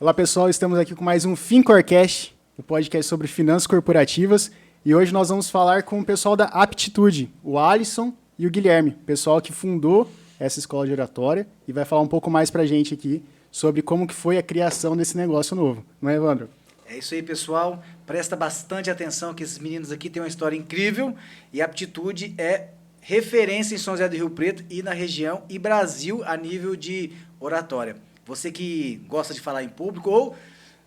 Olá pessoal, estamos aqui com mais um FinCorcast, o podcast sobre finanças corporativas, e hoje nós vamos falar com o pessoal da Aptitude, o Alisson e o Guilherme, pessoal que fundou essa escola de oratória e vai falar um pouco mais pra gente aqui sobre como que foi a criação desse negócio novo, não é, Evandro? É isso aí, pessoal. Presta bastante atenção que esses meninos aqui têm uma história incrível e a Aptitude é referência em São José do Rio Preto e na região e Brasil a nível de oratória. Você que gosta de falar em público ou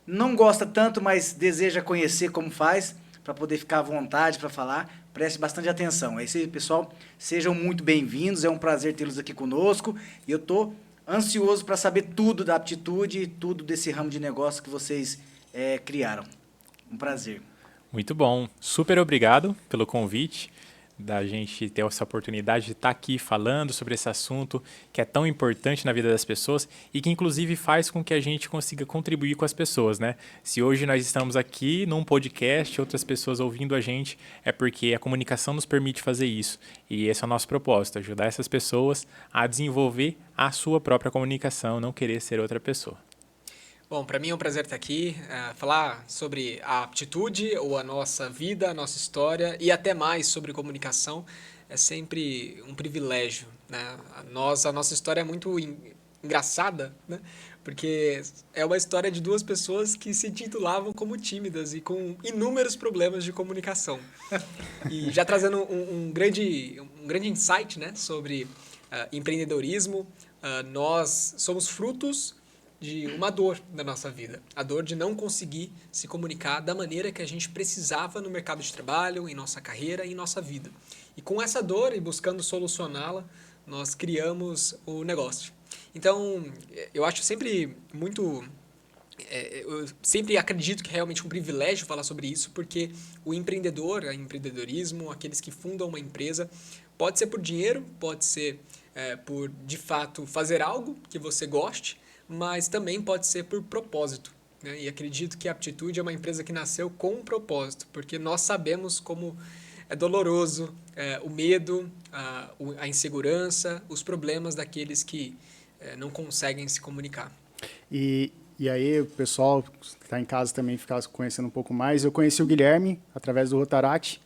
não gosta tanto, mas deseja conhecer como faz, para poder ficar à vontade para falar, preste bastante atenção. É isso aí, pessoal. Sejam muito bem-vindos. É um prazer tê-los aqui conosco e eu estou ansioso para saber tudo da Aptitude e tudo desse ramo de negócio que vocês criaram. Um prazer. Muito bom. Super obrigado pelo convite, da gente ter essa oportunidade de estar aqui falando sobre esse assunto que é tão importante na vida das pessoas e que inclusive faz com que a gente consiga contribuir com as pessoas, né? Se hoje nós estamos aqui num podcast, outras pessoas ouvindo a gente, é porque a comunicação nos permite fazer isso. E esse é o nosso propósito, ajudar essas pessoas a desenvolver a sua própria comunicação, não querer ser outra pessoa. Bom, para mim é um prazer estar aqui, falar sobre a aptitude ou a nossa vida, a nossa história e até mais sobre comunicação é sempre um privilégio, né? A nossa história é muito engraçada, né? Porque é uma história de duas pessoas que se titulavam como tímidas e com inúmeros problemas de comunicação. E já trazendo um grande insight, né, sobre empreendedorismo, nós somos frutos de uma dor da nossa vida. A dor de não conseguir se comunicar da maneira que a gente precisava no mercado de trabalho, em nossa carreira e em nossa vida. E com essa dor e buscando solucioná-la, nós criamos o negócio. Então, eu acho sempre muito... eu sempre acredito que é realmente um privilégio falar sobre isso, porque o empreendedor, o empreendedorismo, aqueles que fundam uma empresa, pode ser por dinheiro, pode ser por, de fato, fazer algo que você goste, mas também pode ser por propósito, né? E acredito que a Aptitude é uma empresa que nasceu com um propósito, porque nós sabemos como é doloroso o medo, a insegurança, os problemas daqueles que não conseguem se comunicar. E aí o pessoal que está em casa também ficar conhecendo um pouco mais. Eu conheci o Guilherme através do Rotaract.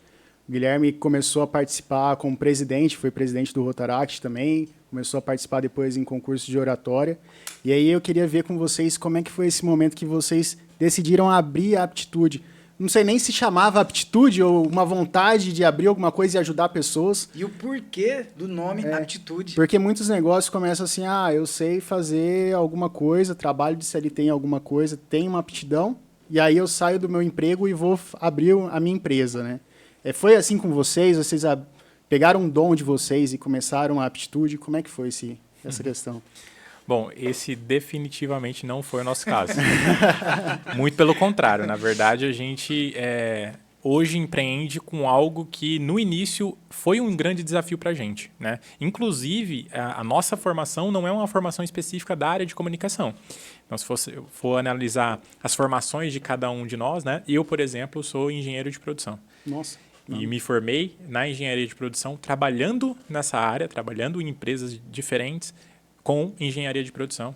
O Guilherme começou a participar como presidente, foi presidente do Rotaract também, começou a participar depois em concursos de oratória. E aí eu queria ver com vocês como é que foi esse momento que vocês decidiram abrir a Aptitude. Não sei nem se chamava Aptitude ou uma vontade de abrir alguma coisa e ajudar pessoas. E o porquê do nome Aptitude? Porque muitos negócios começam assim, eu sei fazer alguma coisa, trabalho de CLT em alguma coisa, tenho uma aptidão, e aí eu saio do meu emprego e vou abrir a minha empresa, né? Foi assim com vocês? Vocês pegaram um dom de vocês e começaram a Aptitude? Como é que foi essa questão? Bom, esse definitivamente não foi o nosso caso. Muito pelo contrário. Na verdade, a gente hoje empreende com algo que, no início, foi um grande desafio para a gente, né? Inclusive, a nossa formação não é uma formação específica da área de comunicação. Então, se for analisar as formações de cada um de nós, né? Eu, por exemplo, sou engenheiro de produção. Nossa. E me formei na engenharia de produção, trabalhando nessa área, trabalhando em empresas diferentes, com engenharia de produção.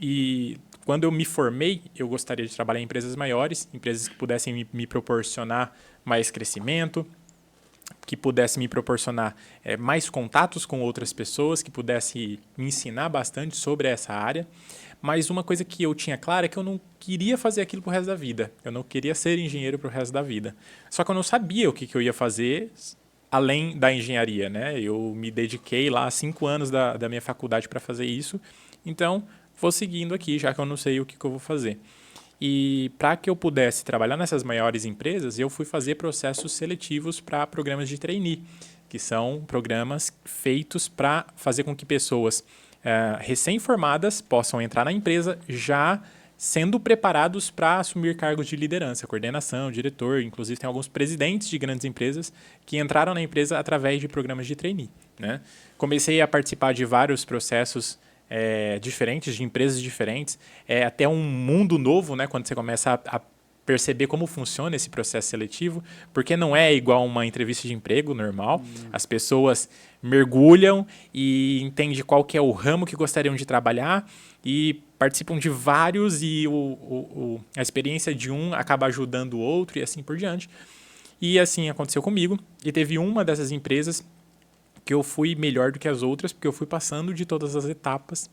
E quando eu me formei, eu gostaria de trabalhar em empresas maiores, empresas que pudessem me proporcionar mais crescimento, que pudessem me proporcionar mais contatos com outras pessoas, que pudessem me ensinar bastante sobre essa área. Mas uma coisa que eu tinha clara é que eu não queria fazer aquilo pro resto da vida. Eu não queria ser engenheiro pro resto da vida. Só que eu não sabia o que eu ia fazer além da engenharia, né? Eu me dediquei lá 5 anos da minha faculdade para fazer isso. Então, vou seguindo aqui, já que eu não sei o que eu vou fazer. E para que eu pudesse trabalhar nessas maiores empresas, eu fui fazer processos seletivos para programas de trainee, que são programas feitos para fazer com que pessoas recém-formadas possam entrar na empresa já sendo preparados para assumir cargos de liderança, coordenação, diretor. Inclusive, tem alguns presidentes de grandes empresas que entraram na empresa através de programas de trainee, né? Comecei a participar de vários processos diferentes, de empresas diferentes. É até um mundo novo, né? Quando você começa a perceber como funciona esse processo seletivo, porque não é igual uma entrevista de emprego normal. As pessoas mergulham e entendem qual que é o ramo que gostariam de trabalhar e participam de vários e a experiência de um acaba ajudando o outro e assim por diante. E assim aconteceu comigo. E teve uma dessas empresas que eu fui melhor do que as outras, porque eu fui passando de todas as etapas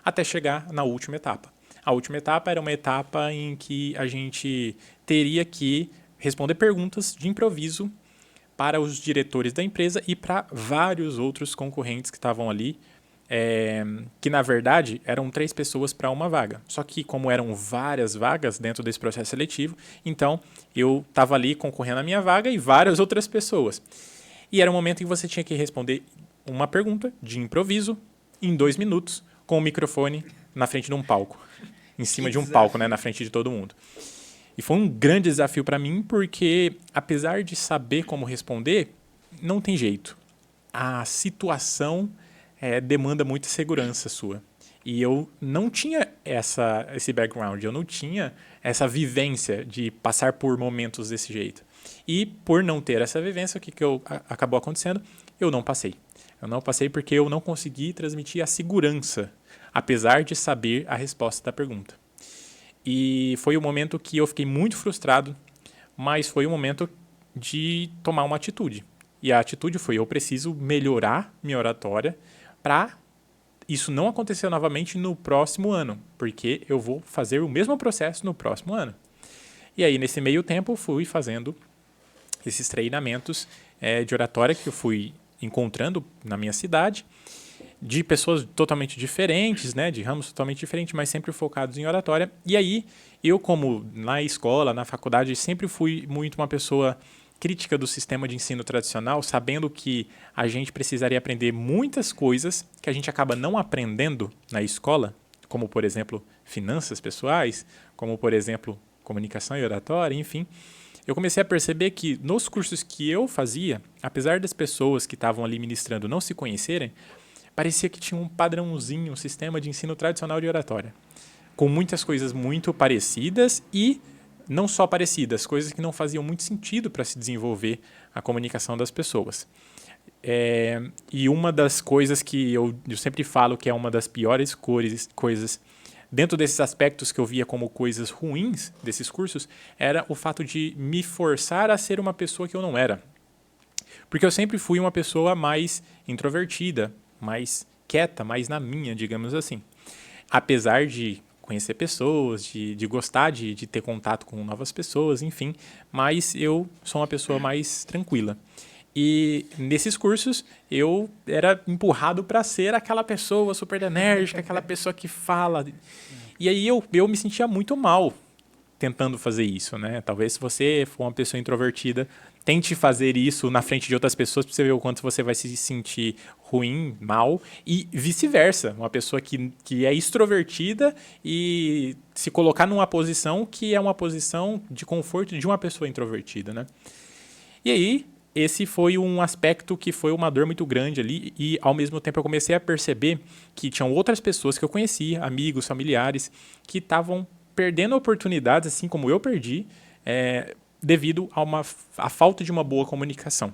até chegar na última etapa. A última etapa era uma etapa em que a gente teria que responder perguntas de improviso para os diretores da empresa e para vários outros concorrentes que estavam ali, que na verdade eram 3 pessoas para uma vaga. Só que como eram várias vagas dentro desse processo seletivo, então eu estava ali concorrendo à minha vaga e várias outras pessoas. E era um momento em que você tinha que responder uma pergunta de improviso em 2 minutos com o microfone na frente de um palco. Em cima de um palco, né, na frente de todo mundo. E foi um grande desafio para mim, porque apesar de saber como responder, não tem jeito. A situação demanda muita segurança sua. E eu não tinha esse background, eu não tinha essa vivência de passar por momentos desse jeito. E por não ter essa vivência, o que acabou acontecendo? Eu não passei. Eu não passei porque eu não consegui transmitir a segurança, apesar de saber a resposta da pergunta. E foi um momento que eu fiquei muito frustrado, mas foi um momento de tomar uma atitude. E a atitude foi: eu preciso melhorar minha oratória para isso não acontecer novamente no próximo ano, porque eu vou fazer o mesmo processo no próximo ano. E aí, nesse meio tempo, eu fui fazendo esses treinamentos de oratória que eu fui encontrando na minha cidade, de pessoas totalmente diferentes, né, de ramos totalmente diferentes, mas sempre focados em oratória. E aí, eu como na escola, na faculdade, sempre fui muito uma pessoa crítica do sistema de ensino tradicional, sabendo que a gente precisaria aprender muitas coisas que a gente acaba não aprendendo na escola, como, por exemplo, finanças pessoais, como, por exemplo, comunicação e oratória, enfim. Eu comecei a perceber que nos cursos que eu fazia, apesar das pessoas que estavam ali ministrando não se conhecerem, parecia que tinha um padrãozinho, um sistema de ensino tradicional de oratória, com muitas coisas muito parecidas e não só parecidas, coisas que não faziam muito sentido para se desenvolver a comunicação das pessoas. E uma das coisas que eu sempre falo que é uma das piores coisas dentro desses aspectos que eu via como coisas ruins desses cursos, era o fato de me forçar a ser uma pessoa que eu não era. Porque eu sempre fui uma pessoa mais introvertida, mais quieta, mais na minha, digamos assim. Apesar de conhecer pessoas, de gostar de ter contato com novas pessoas, enfim, mas eu sou uma pessoa mais tranquila. E nesses cursos eu era empurrado para ser aquela pessoa super enérgica, aquela pessoa que fala. E aí eu me sentia muito mal tentando fazer isso, né? Talvez se você for uma pessoa introvertida, tente fazer isso na frente de outras pessoas para você ver o quanto você vai se sentir ruim, mal, e vice-versa. Uma pessoa que é extrovertida e se colocar numa posição que é uma posição de conforto de uma pessoa introvertida, né? E aí, esse foi um aspecto que foi uma dor muito grande ali e, ao mesmo tempo, eu comecei a perceber que tinham outras pessoas que eu conhecia, amigos, familiares, que estavam perdendo oportunidades, assim como eu perdi, devido à falta de uma boa comunicação.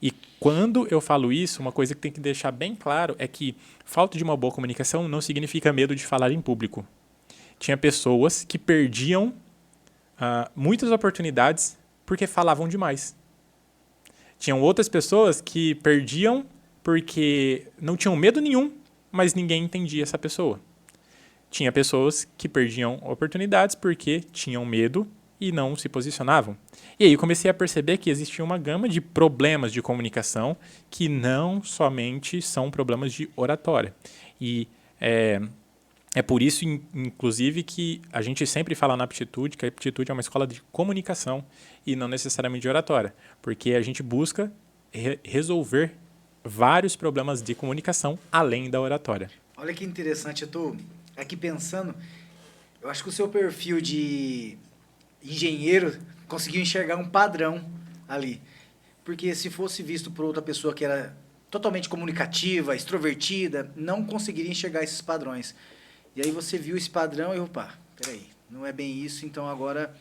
E quando eu falo isso, uma coisa que tem que deixar bem claro é que falta de uma boa comunicação não significa medo de falar em público. Tinha pessoas que perdiam muitas oportunidades porque falavam demais. Tinham outras pessoas que perdiam porque não tinham medo nenhum, mas ninguém entendia essa pessoa. Tinha pessoas que perdiam oportunidades porque tinham medo e não se posicionavam. E aí eu comecei a perceber que existia uma gama de problemas de comunicação que não somente são problemas de oratória. E é por isso, inclusive, que a gente sempre fala na Aptitude que a Aptitude é uma escola de comunicação e não necessariamente de oratória, porque a gente busca resolver vários problemas de comunicação além da oratória. Olha que interessante, eu estou aqui pensando, eu acho que o seu perfil de engenheiro conseguiu enxergar um padrão ali, porque se fosse visto por outra pessoa que era totalmente comunicativa, extrovertida, não conseguiria enxergar esses padrões. E aí você viu esse padrão e, opa, peraí, não é bem isso, então agora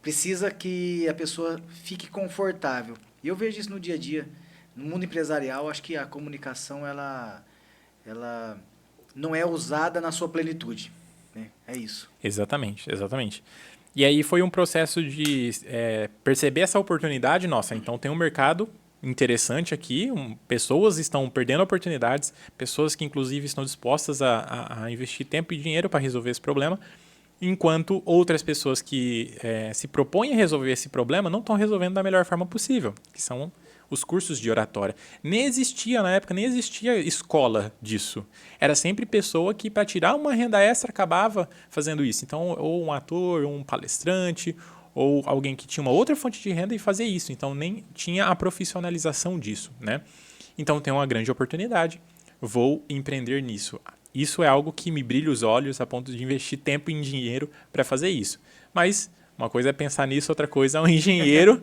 precisa que a pessoa fique confortável. E eu vejo isso no dia a dia. No mundo empresarial, acho que a comunicação ela não é usada na sua plenitude, né? É isso. Exatamente, exatamente. E aí foi um processo de perceber essa oportunidade. Nossa, então tem um mercado interessante aqui, pessoas estão perdendo oportunidades, pessoas que inclusive estão dispostas a investir tempo e dinheiro para resolver esse problema, enquanto outras pessoas que se propõem a resolver esse problema não estão resolvendo da melhor forma possível, que são os cursos de oratória. Nem existia na época, nem existia escola disso. Era sempre pessoa que, para tirar uma renda extra, acabava fazendo isso. Então, ou um ator, ou um palestrante, ou alguém que tinha uma outra fonte de renda e fazia isso. Então, nem tinha a profissionalização disso, né? Então, tem uma grande oportunidade. Vou empreender nisso. Isso é algo que me brilha os olhos a ponto de investir tempo e dinheiro para fazer isso. Mas uma coisa é pensar nisso, outra coisa é um engenheiro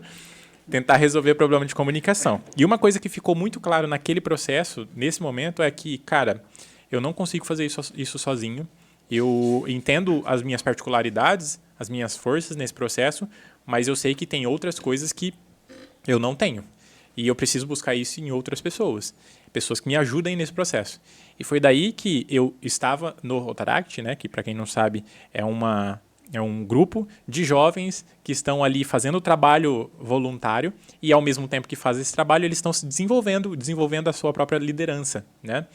tentar resolver problema de comunicação. E uma coisa que ficou muito claro naquele processo, nesse momento, é que, cara, eu não consigo fazer isso sozinho. Eu entendo as minhas particularidades, as minhas forças nesse processo, mas eu sei que tem outras coisas que eu não tenho. E eu preciso buscar isso em outras pessoas. Pessoas que me ajudem nesse processo. E foi daí que eu estava no Rotaract, né, que, para quem não sabe, é um grupo de jovens que estão ali fazendo trabalho voluntário e, ao mesmo tempo que fazem esse trabalho, eles estão se desenvolvendo a sua própria liderança, né?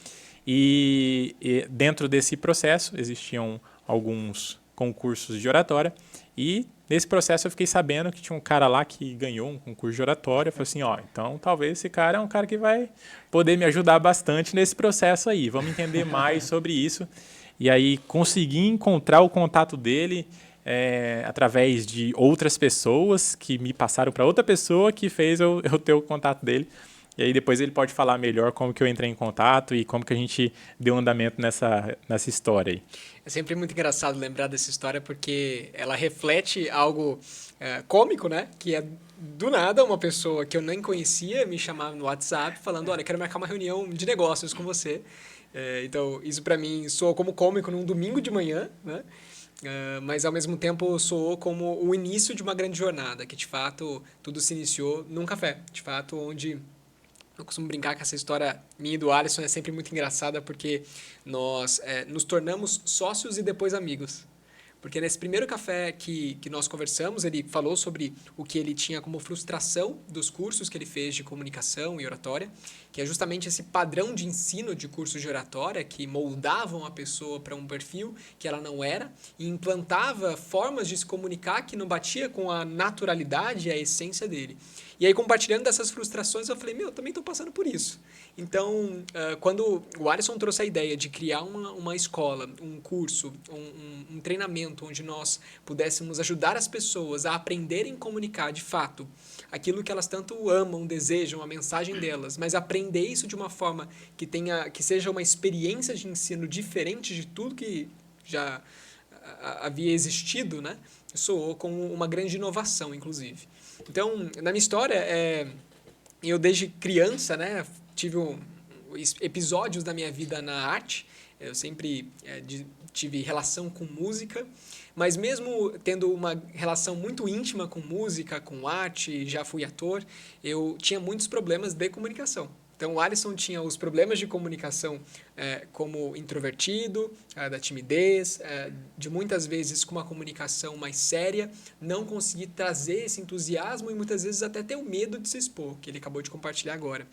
E dentro desse processo existiam alguns concursos de oratória e nesse processo eu fiquei sabendo que tinha um cara lá que ganhou um concurso de oratória. Eu falei assim, então talvez esse cara é um cara que vai poder me ajudar bastante nesse processo aí. Vamos entender mais sobre isso. E aí consegui encontrar o contato dele através de outras pessoas que me passaram para outra pessoa que fez eu ter o contato dele. E aí depois ele pode falar melhor como que eu entrei em contato e como que a gente deu andamento nessa história aí. É sempre muito engraçado lembrar dessa história porque ela reflete algo cômico, né? Que é do nada uma pessoa que eu nem conhecia me chamava no WhatsApp falando, olha, quero marcar uma reunião de negócios com você. Então, isso para mim soou como cômico num domingo de manhã, né? Mas ao mesmo tempo soou como o início de uma grande jornada, que de fato tudo se iniciou num café, de fato onde eu costumo brincar que essa história minha e do Alisson é sempre muito engraçada porque nós nos tornamos sócios e depois amigos. Porque nesse primeiro café que nós conversamos, ele falou sobre o que ele tinha como frustração dos cursos que ele fez de comunicação e oratória, que é justamente esse padrão de ensino de cursos de oratória que moldavam a pessoa para um perfil que ela não era e implantava formas de se comunicar que não batia com a naturalidade e a essência dele. E aí, compartilhando dessas frustrações, eu falei, eu também estou passando por isso. Então, quando o Alisson trouxe a ideia de criar uma escola, um curso, um treinamento onde nós pudéssemos ajudar as pessoas a aprenderem a comunicar de fato aquilo que elas tanto amam, desejam, a mensagem delas, mas aprender isso de uma forma que seja uma experiência de ensino diferente de tudo que já havia existido, né? Soou como uma grande inovação, inclusive. Então, na minha história, eu desde criança, né, tive episódios da minha vida na arte. Eu sempre tive relação com música, mas mesmo tendo uma relação muito íntima com música, com arte, já fui ator, eu tinha muitos problemas de comunicação. Então, o Alisson tinha os problemas de comunicação como introvertido, da timidez, de muitas vezes com uma comunicação mais séria, não conseguir trazer esse entusiasmo e muitas vezes até ter o medo de se expor, que ele acabou de compartilhar agora.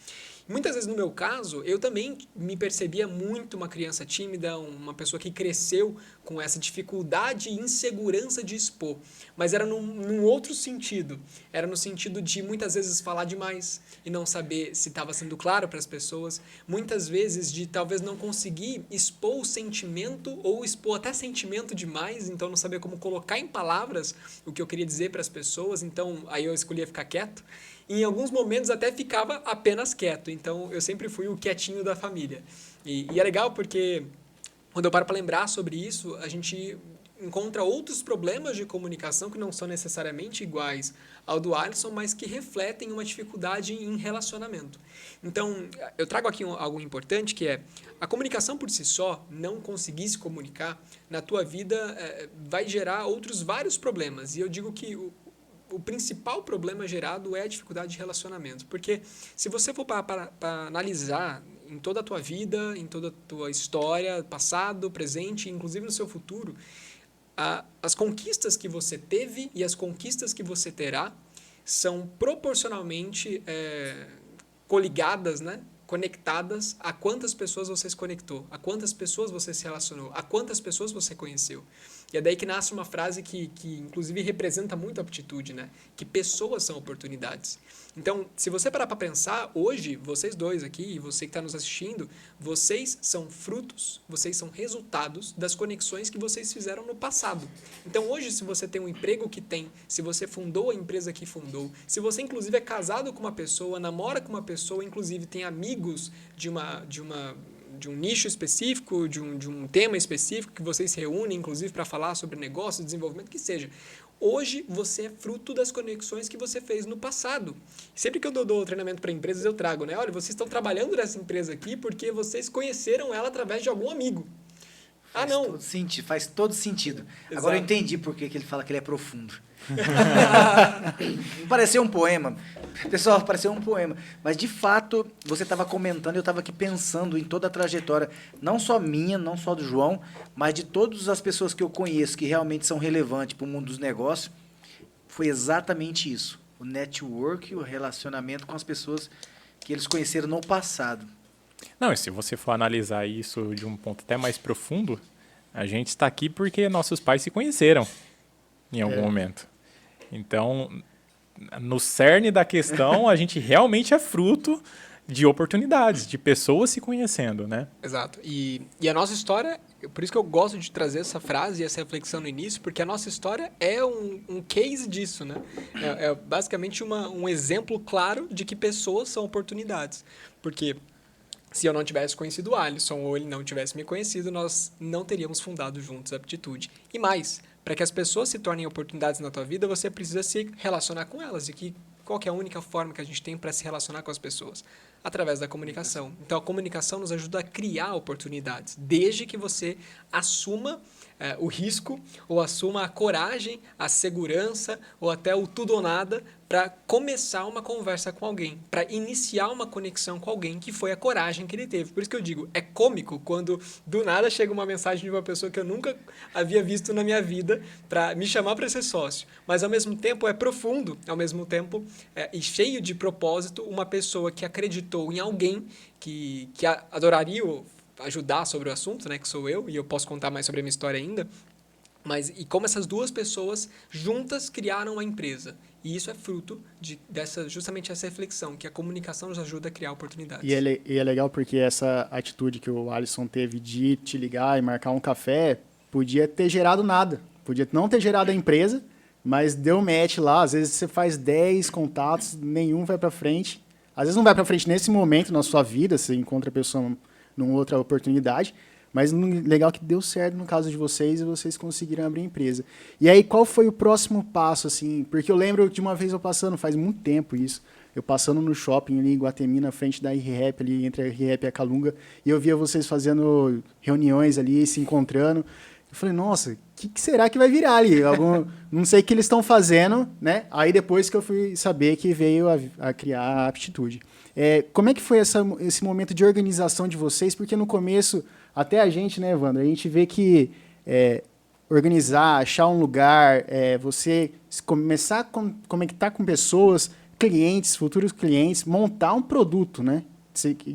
Muitas vezes, no meu caso, eu também me percebia muito uma criança tímida, uma pessoa que cresceu com essa dificuldade e insegurança de expor. Mas era num outro sentido. Era no sentido de, muitas vezes, falar demais e não saber se estava sendo claro para as pessoas. Muitas vezes, de talvez não conseguir expor o sentimento ou expor até sentimento demais, então não saber como colocar em palavras o que eu queria dizer para as pessoas. Então, aí eu escolhia ficar quieto. E em alguns momentos até ficava apenas quieto. Então, eu sempre fui o quietinho da família. E é legal porque, quando eu paro para lembrar sobre isso, a gente encontra outros problemas de comunicação que não são necessariamente iguais ao do Alisson, mas que refletem uma dificuldade em relacionamento. Então, eu trago aqui algo importante, que é a comunicação por si só, não conseguir se comunicar, na tua vida vai gerar outros vários problemas. E eu digo que o principal problema gerado é a dificuldade de relacionamento. Porque se você for para analisar em toda a tua vida, em toda a tua história, passado, presente, inclusive no seu futuro, as conquistas que você teve e as conquistas que você terá são proporcionalmente coligadas, né? Conectadas a quantas pessoas você se conectou, a quantas pessoas você se relacionou, a quantas pessoas você conheceu. E é daí que nasce uma frase que inclusive representa muito a aptitude, né? Que pessoas são oportunidades. Então, se você parar para pensar, hoje, vocês dois aqui e você que está nos assistindo, vocês são frutos, vocês são resultados das conexões que vocês fizeram no passado. Então, hoje, se você tem um emprego que tem, se você fundou a empresa que fundou, se você, inclusive, é casado com uma pessoa, namora com uma pessoa, inclusive, tem amigos de um nicho específico, de um tema específico, que vocês se reúnem, inclusive, para falar sobre negócio, desenvolvimento, que seja. Hoje, você é fruto das conexões que você fez no passado. Sempre que eu dou treinamento para empresas, eu trago, né? Olha, vocês estão trabalhando nessa empresa aqui porque vocês conheceram ela através de algum amigo. Faz todo sentido. Exato. Agora eu entendi por que ele fala que ele é profundo. Pareceu um poema. Pessoal, pareceu um poema. Mas, de fato, você estava comentando, eu estava aqui pensando em toda a trajetória, não só minha, não só do João, mas de todas as pessoas que eu conheço que realmente são relevantes para o mundo dos negócios. Foi exatamente isso. O network, o relacionamento com as pessoas que eles conheceram no passado. Não, e se você for analisar isso de um ponto até mais profundo, a gente está aqui porque nossos pais se conheceram em algum momento. Então, no cerne da questão, a gente realmente é fruto de oportunidades, de pessoas se conhecendo, né? Exato. E a nossa história, por isso que eu gosto de trazer essa frase e essa reflexão no início, porque a nossa história é um case disso, né? É basicamente um exemplo claro de que pessoas são oportunidades. Porque se eu não tivesse conhecido o Alisson ou ele não tivesse me conhecido, nós não teríamos fundado juntos a Aptitude. E mais, para que as pessoas se tornem oportunidades na tua vida, você precisa se relacionar com elas. E qual que é a única forma que a gente tem para se relacionar com as pessoas? Através da comunicação. Então, a comunicação nos ajuda a criar oportunidades, desde que você assuma o risco, ou assuma a coragem, a segurança, ou até o tudo ou nada, para começar uma conversa com alguém, para iniciar uma conexão com alguém, que foi a coragem que ele teve. Por isso que eu digo, é cômico quando do nada chega uma mensagem de uma pessoa que eu nunca havia visto na minha vida para me chamar para ser sócio. Mas, ao mesmo tempo, é profundo, ao mesmo tempo, e cheio de propósito, uma pessoa que acreditou em alguém que adoraria ajudar sobre o assunto, né, que sou eu, e eu posso contar mais sobre a minha história ainda, e como essas duas pessoas juntas criaram a empresa. E isso é fruto justamente essa reflexão, que a comunicação nos ajuda a criar oportunidades. E é legal porque essa atitude que o Alisson teve de te ligar e marcar um café podia ter gerado nada. Podia não ter gerado a empresa, mas deu match lá. Às vezes você faz 10 contatos, nenhum vai para frente. Às vezes não vai para frente nesse momento na sua vida, você encontra a pessoa numa outra oportunidade, mas legal que deu certo no caso de vocês e vocês conseguiram abrir a empresa. E aí, qual foi o próximo passo, assim? Porque eu lembro de uma vez eu passando, faz muito tempo isso, eu passando no shopping ali em Guatemi, na frente da R-Rap, ali entre a R-Rap e a Calunga, e eu via vocês fazendo reuniões ali, se encontrando. Eu falei, nossa, o que será que vai virar ali? Não sei o que eles estão fazendo, né? Aí depois que eu fui saber que veio a criar a Aptitude. Como é que foi esse momento de organização de vocês? Porque no começo, até a gente, né, Evandro, a gente vê que organizar, achar um lugar, você começar a conectar com pessoas, clientes, futuros clientes, montar um produto, né?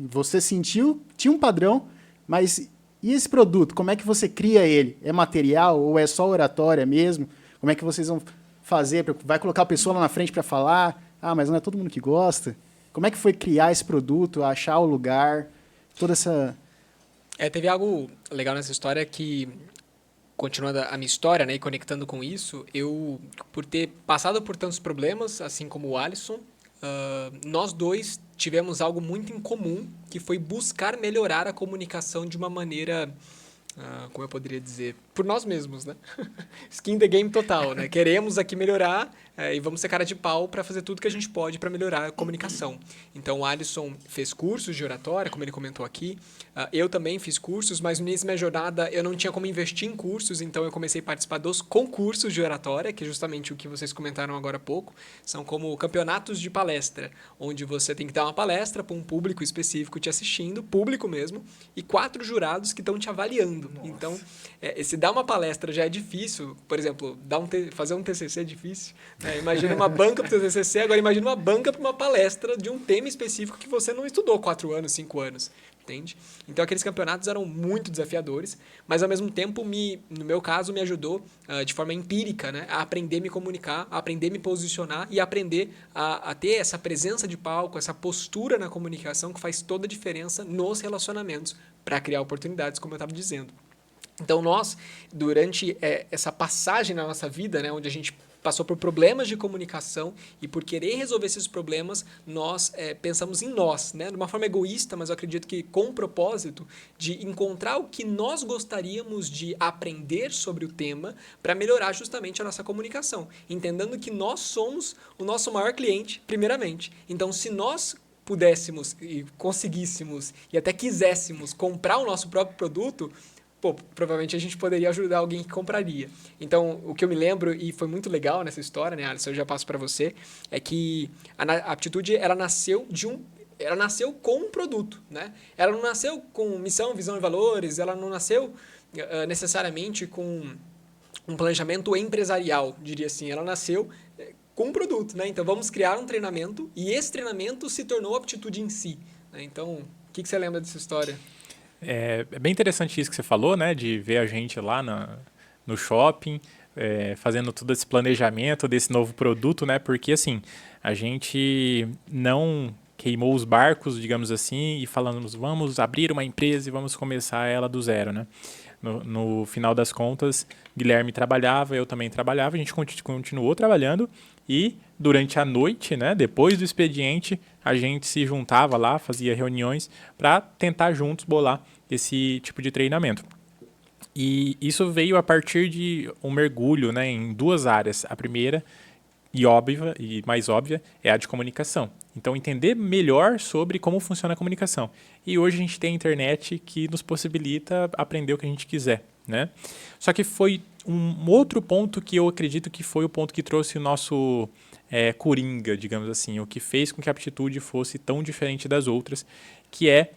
Você sentiu, tinha um padrão, mas e esse produto? Como é que você cria ele? É material ou é só oratória mesmo? Como é que vocês vão fazer? Vai colocar a pessoa lá na frente para falar? Ah, mas não é todo mundo que gosta. Como é que foi criar esse produto, achar o lugar, toda essa... Teve algo legal nessa história que, continuando a minha história, né, e conectando com isso, eu, por ter passado por tantos problemas, assim como o Alisson, nós dois tivemos algo muito em comum, que foi buscar melhorar a comunicação de uma maneira, como eu poderia dizer, por nós mesmos, né? Skin the game total, né? Queremos aqui melhorar e vamos ser cara de pau para fazer tudo que a gente pode para melhorar a comunicação. Então, o Alisson fez cursos de oratória, como ele comentou aqui. Eu também fiz cursos, mas no início da minha jornada eu não tinha como investir em cursos, então eu comecei a participar dos concursos de oratória, que é justamente o que vocês comentaram agora há pouco. São como campeonatos de palestra, onde você tem que dar uma palestra para um público específico te assistindo, público mesmo, e 4 jurados que estão te avaliando. Nossa. Então, se dar uma palestra já é difícil, por exemplo, fazer um TCC é difícil, né? Imagina uma banca para o TCC, agora imagina uma banca para uma palestra de um tema específico que você não estudou 4 anos, 5 anos. Entende? Então, aqueles campeonatos eram muito desafiadores, mas, ao mesmo tempo, no meu caso, me ajudou de forma empírica, né, a aprender a me comunicar, a aprender a me posicionar e aprender a ter essa presença de palco, essa postura na comunicação que faz toda a diferença nos relacionamentos para criar oportunidades, como eu estava dizendo. Então, nós, durante essa passagem na nossa vida, né, onde a gente passou por problemas de comunicação e por querer resolver esses problemas, nós pensamos em nós, né? De uma forma egoísta, mas eu acredito que com o propósito de encontrar o que nós gostaríamos de aprender sobre o tema para melhorar justamente a nossa comunicação, entendendo que nós somos o nosso maior cliente, primeiramente. Então, se nós pudéssemos e conseguíssemos e até quiséssemos comprar o nosso próprio produto, provavelmente a gente poderia ajudar alguém que compraria. Então, o que eu me lembro, e foi muito legal nessa história, né, Alisson, eu já passo para você, é que a Aptitude, ela nasceu com um produto, né? Ela não nasceu com missão, visão e valores, ela não nasceu necessariamente com um planejamento empresarial, diria assim. Ela nasceu com um produto, né? Então, vamos criar um treinamento, e esse treinamento se tornou a Aptitude em si, né? Então, o que você lembra dessa história? É bem interessante isso que você falou, né? De ver a gente lá no shopping, fazendo todo esse planejamento desse novo produto, né? Porque, assim, a gente não queimou os barcos, digamos assim, e falamos, vamos abrir uma empresa e vamos começar ela do zero, né? No final das contas, Guilherme trabalhava, eu também trabalhava, a gente continuou trabalhando e durante a noite, né, depois do expediente, a gente se juntava lá, fazia reuniões para tentar juntos bolar esse tipo de treinamento. E isso veio a partir de um mergulho, né, em 2 áreas. A primeira e óbvia e mais óbvia é a de comunicação. Então, entender melhor sobre como funciona a comunicação. E hoje a gente tem a internet que nos possibilita aprender o que a gente quiser, né? Só que foi um outro ponto que eu acredito que foi o ponto que trouxe o nosso coringa, digamos assim, o que fez com que a Aptitude fosse tão diferente das outras, que é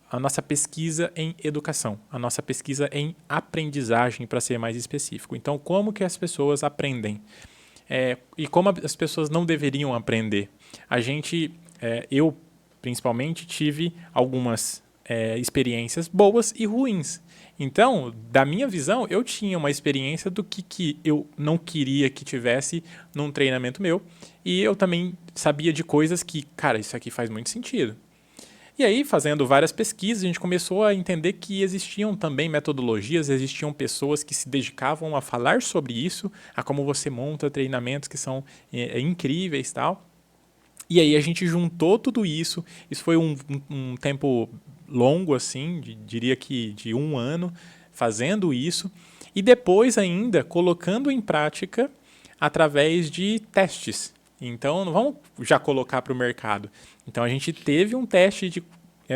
a nossa pesquisa em educação, a nossa pesquisa em aprendizagem, para ser mais específico. Então, como que as pessoas aprendem? E como as pessoas não deveriam aprender. Eu principalmente tive algumas experiências boas e ruins. Então, da minha visão, eu tinha uma experiência do que eu não queria que tivesse num treinamento meu, e eu também sabia de coisas que, cara, isso aqui faz muito sentido. E aí, fazendo várias pesquisas, a gente começou a entender que existiam também metodologias, existiam pessoas que se dedicavam a falar sobre isso, a como você monta treinamentos que são incríveis e tal. E aí a gente juntou tudo isso. Isso foi um tempo longo, assim, diria que de 1 ano, fazendo isso. E depois ainda colocando em prática através de testes. Então, vamos já colocar para o mercado. Então, a gente teve um teste de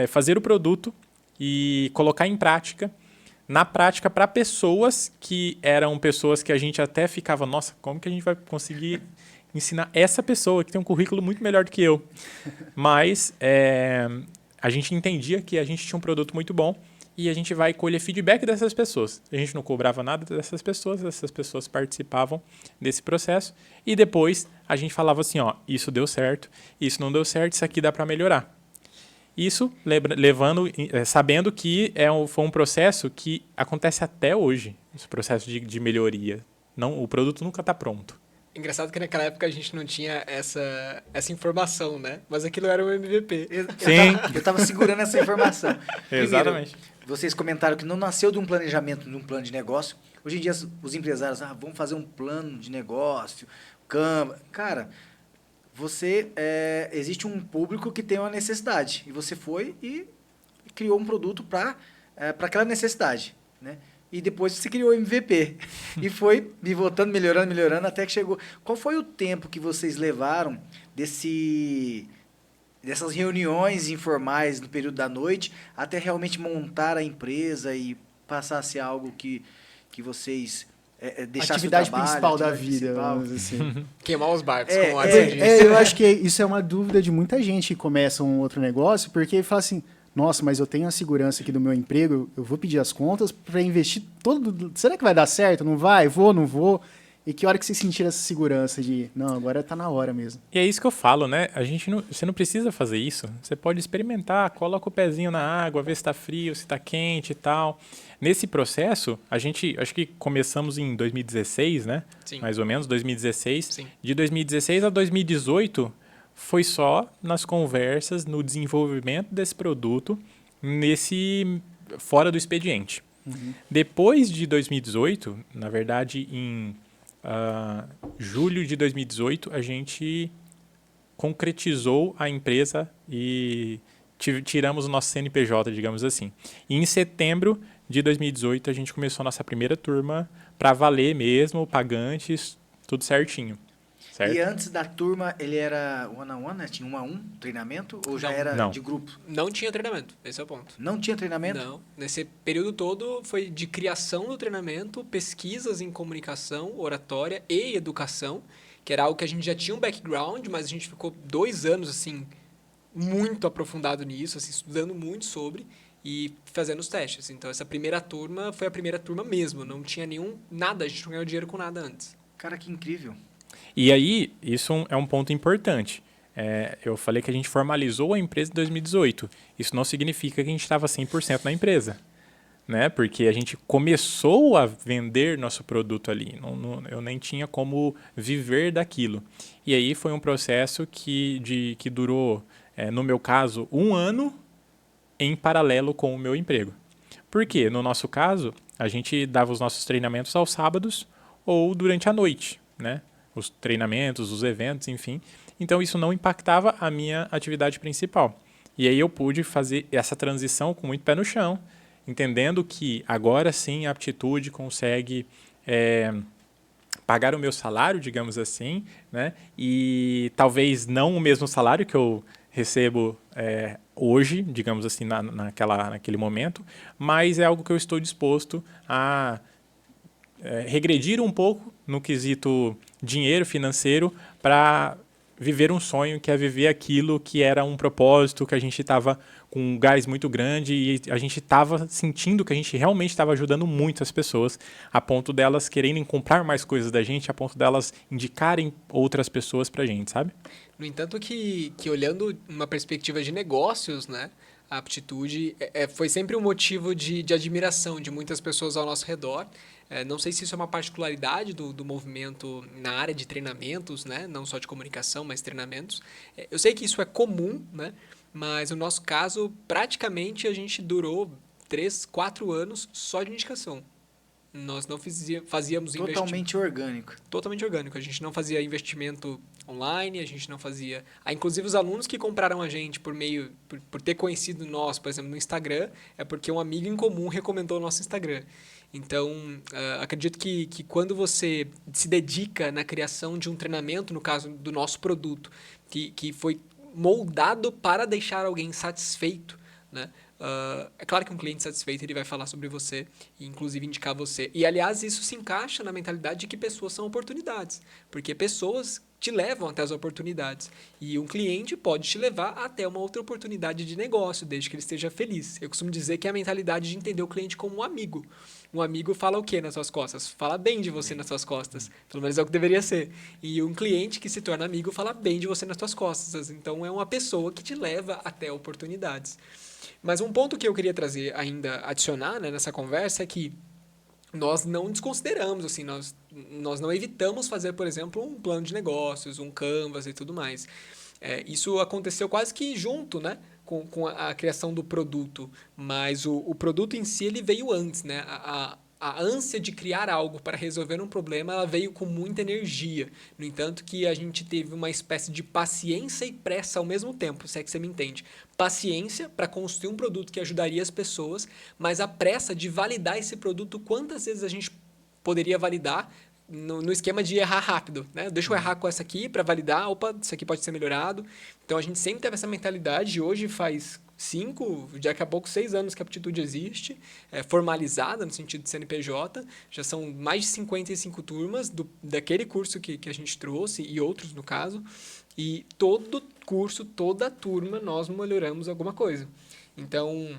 fazer o produto e colocar em prática, na prática para pessoas que eram pessoas que a gente até ficava, nossa, como que a gente vai conseguir ensinar essa pessoa que tem um currículo muito melhor do que eu? Mas a gente entendia que a gente tinha um produto muito bom e a gente vai colher feedback dessas pessoas. A gente não cobrava nada dessas pessoas participavam desse processo e depois a gente falava assim, ó, isso deu certo, isso não deu certo, isso aqui dá para melhorar. Isso sabendo que foi um processo que acontece até hoje, esse processo de melhoria. Não, o produto nunca está pronto. Engraçado que naquela época a gente não tinha essa informação, né? Mas aquilo era o MVP. Sim. Eu estava segurando essa informação. Exatamente. Primeiro, vocês comentaram que não nasceu de um planejamento, de um plano de negócio. Hoje em dia, os empresários, vamos fazer um plano de negócio, Canva. Cara, existe um público que tem uma necessidade. E você foi e criou um produto para aquela necessidade, né? e depois você criou o MVP. E foi pivotando, melhorando, até que chegou. Qual foi o tempo que vocês levaram dessas reuniões informais no período da noite até realmente montar a empresa e passar a ser algo que vocês deixassem Atividade o trabalho, principal da atividade vida, principal? vamos dizer assim. Queimar os barcos, É, como o Adson disse. Eu acho que isso é uma dúvida de muita gente que começa um outro negócio, porque fala assim, nossa, mas eu tenho a segurança aqui do meu emprego, eu vou pedir as contas para investir todo... Será que vai dar certo? Não vai? Vou, não vou? E que hora que você sentir essa segurança de, não, agora tá na hora mesmo. E é isso que eu falo, né? Você não precisa fazer isso. Você pode experimentar, coloca o pezinho na água, vê se está frio, se está quente e tal. Nesse processo, acho que começamos em 2016, né? Sim. Mais ou menos, 2016. Sim. De 2016 a 2018, foi só nas conversas, no desenvolvimento desse produto, fora do expediente. Uhum. Depois de 2018, na verdade, em julho de 2018, a gente concretizou a empresa e tiramos o nosso CNPJ, digamos assim. E em setembro de 2018, a gente começou a nossa primeira turma para valer mesmo, pagantes, tudo certinho. Certo? E antes da turma, ele era one-on-one, né? Tinha 1 a 1 treinamento? Ou já Não. era Não. de grupo? Não tinha treinamento, esse é o ponto. Não tinha treinamento? Não. Nesse período todo foi de criação do treinamento, pesquisas em comunicação, oratória e educação, que era algo que a gente já tinha um background, mas a gente ficou 2 anos, assim, muito aprofundado nisso, assim, estudando muito sobre e fazendo os testes. Então, essa primeira turma foi a primeira turma mesmo, não tinha nada, a gente não ganhou dinheiro com nada antes. Cara, que incrível. E aí, isso é um ponto importante. Eu falei que a gente formalizou a empresa em 2018. Isso não significa que a gente estava 100% na empresa, né? Porque a gente começou a vender nosso produto ali. Eu nem tinha como viver daquilo. E aí foi um processo que durou, no meu caso, 1 ano em paralelo com o meu emprego. Por quê? No nosso caso, a gente dava os nossos treinamentos aos sábados ou durante a noite, né? Os treinamentos, os eventos, enfim. Então, isso não impactava a minha atividade principal. E aí eu pude fazer essa transição com muito pé no chão, entendendo que agora sim a Aptitude consegue pagar o meu salário, digamos assim, né? E talvez não o mesmo salário que eu recebo hoje, digamos assim, naquele momento, mas é algo que eu estou disposto a regredir um pouco no quesito dinheiro financeiro para viver um sonho, que é viver aquilo que era um propósito, que a gente estava com um gás muito grande e a gente estava sentindo que a gente realmente estava ajudando muito as pessoas, a ponto delas quererem comprar mais coisas da gente, a ponto delas indicarem outras pessoas para a gente, sabe? No entanto, que olhando uma perspectiva de negócios, né, a Aptitude foi sempre um motivo de admiração de muitas pessoas ao nosso redor. Não sei se isso é uma particularidade do movimento na área de treinamentos, né, não só de comunicação, mas treinamentos. Eu sei que isso é comum, né, mas no nosso caso, praticamente a gente durou 3, 4 anos só de indicação. Nós não fazíamos Totalmente orgânico. totalmente orgânico. A gente não fazia investimento online, a gente não fazia... inclusive, os alunos que compraram a gente por ter conhecido nós, por exemplo, no Instagram, é porque um amigo em comum recomendou o nosso Instagram. Então, acredito que quando você se dedica na criação de um treinamento, no caso do nosso produto, que foi moldado para deixar alguém satisfeito, né? É claro que um cliente satisfeito ele vai falar sobre você e inclusive indicar você. E, aliás, isso se encaixa na mentalidade de que pessoas são oportunidades, porque pessoas te levam até as oportunidades. E um cliente pode te levar até uma outra oportunidade de negócio, desde que ele esteja feliz. Eu costumo dizer que é a mentalidade de entender o cliente como um amigo. Um amigo fala o quê nas suas costas? Fala bem de você nas suas costas. Pelo menos é o que deveria ser. E um cliente que se torna amigo fala bem de você nas suas costas. Então, é uma pessoa que te leva até oportunidades. Mas um ponto que eu queria trazer ainda, adicionar, né, nessa conversa é que nós não desconsideramos, assim, nós não evitamos fazer, por exemplo, um plano de negócios, um Canvas e tudo mais. Isso aconteceu quase que junto, né, com a criação do produto, mas o produto em si ele veio antes, né? a ânsia de criar algo para resolver um problema, ela veio com muita energia. No entanto, que a gente teve uma espécie de paciência e pressa ao mesmo tempo, se é que você me entende. Paciência para construir um produto que ajudaria as pessoas, mas a pressa de validar esse produto quantas vezes a gente poderia validar no esquema de errar rápido, né? Deixa eu errar com essa aqui para validar, opa, isso aqui pode ser melhorado. Então, a gente sempre teve essa mentalidade e hoje faz 5, daqui a pouco 6 anos que a Aptitude existe, formalizada no sentido de CNPJ, já são mais de 55 turmas daquele curso que a gente trouxe e outros no caso, e todo curso, toda turma, nós melhoramos alguma coisa. Então,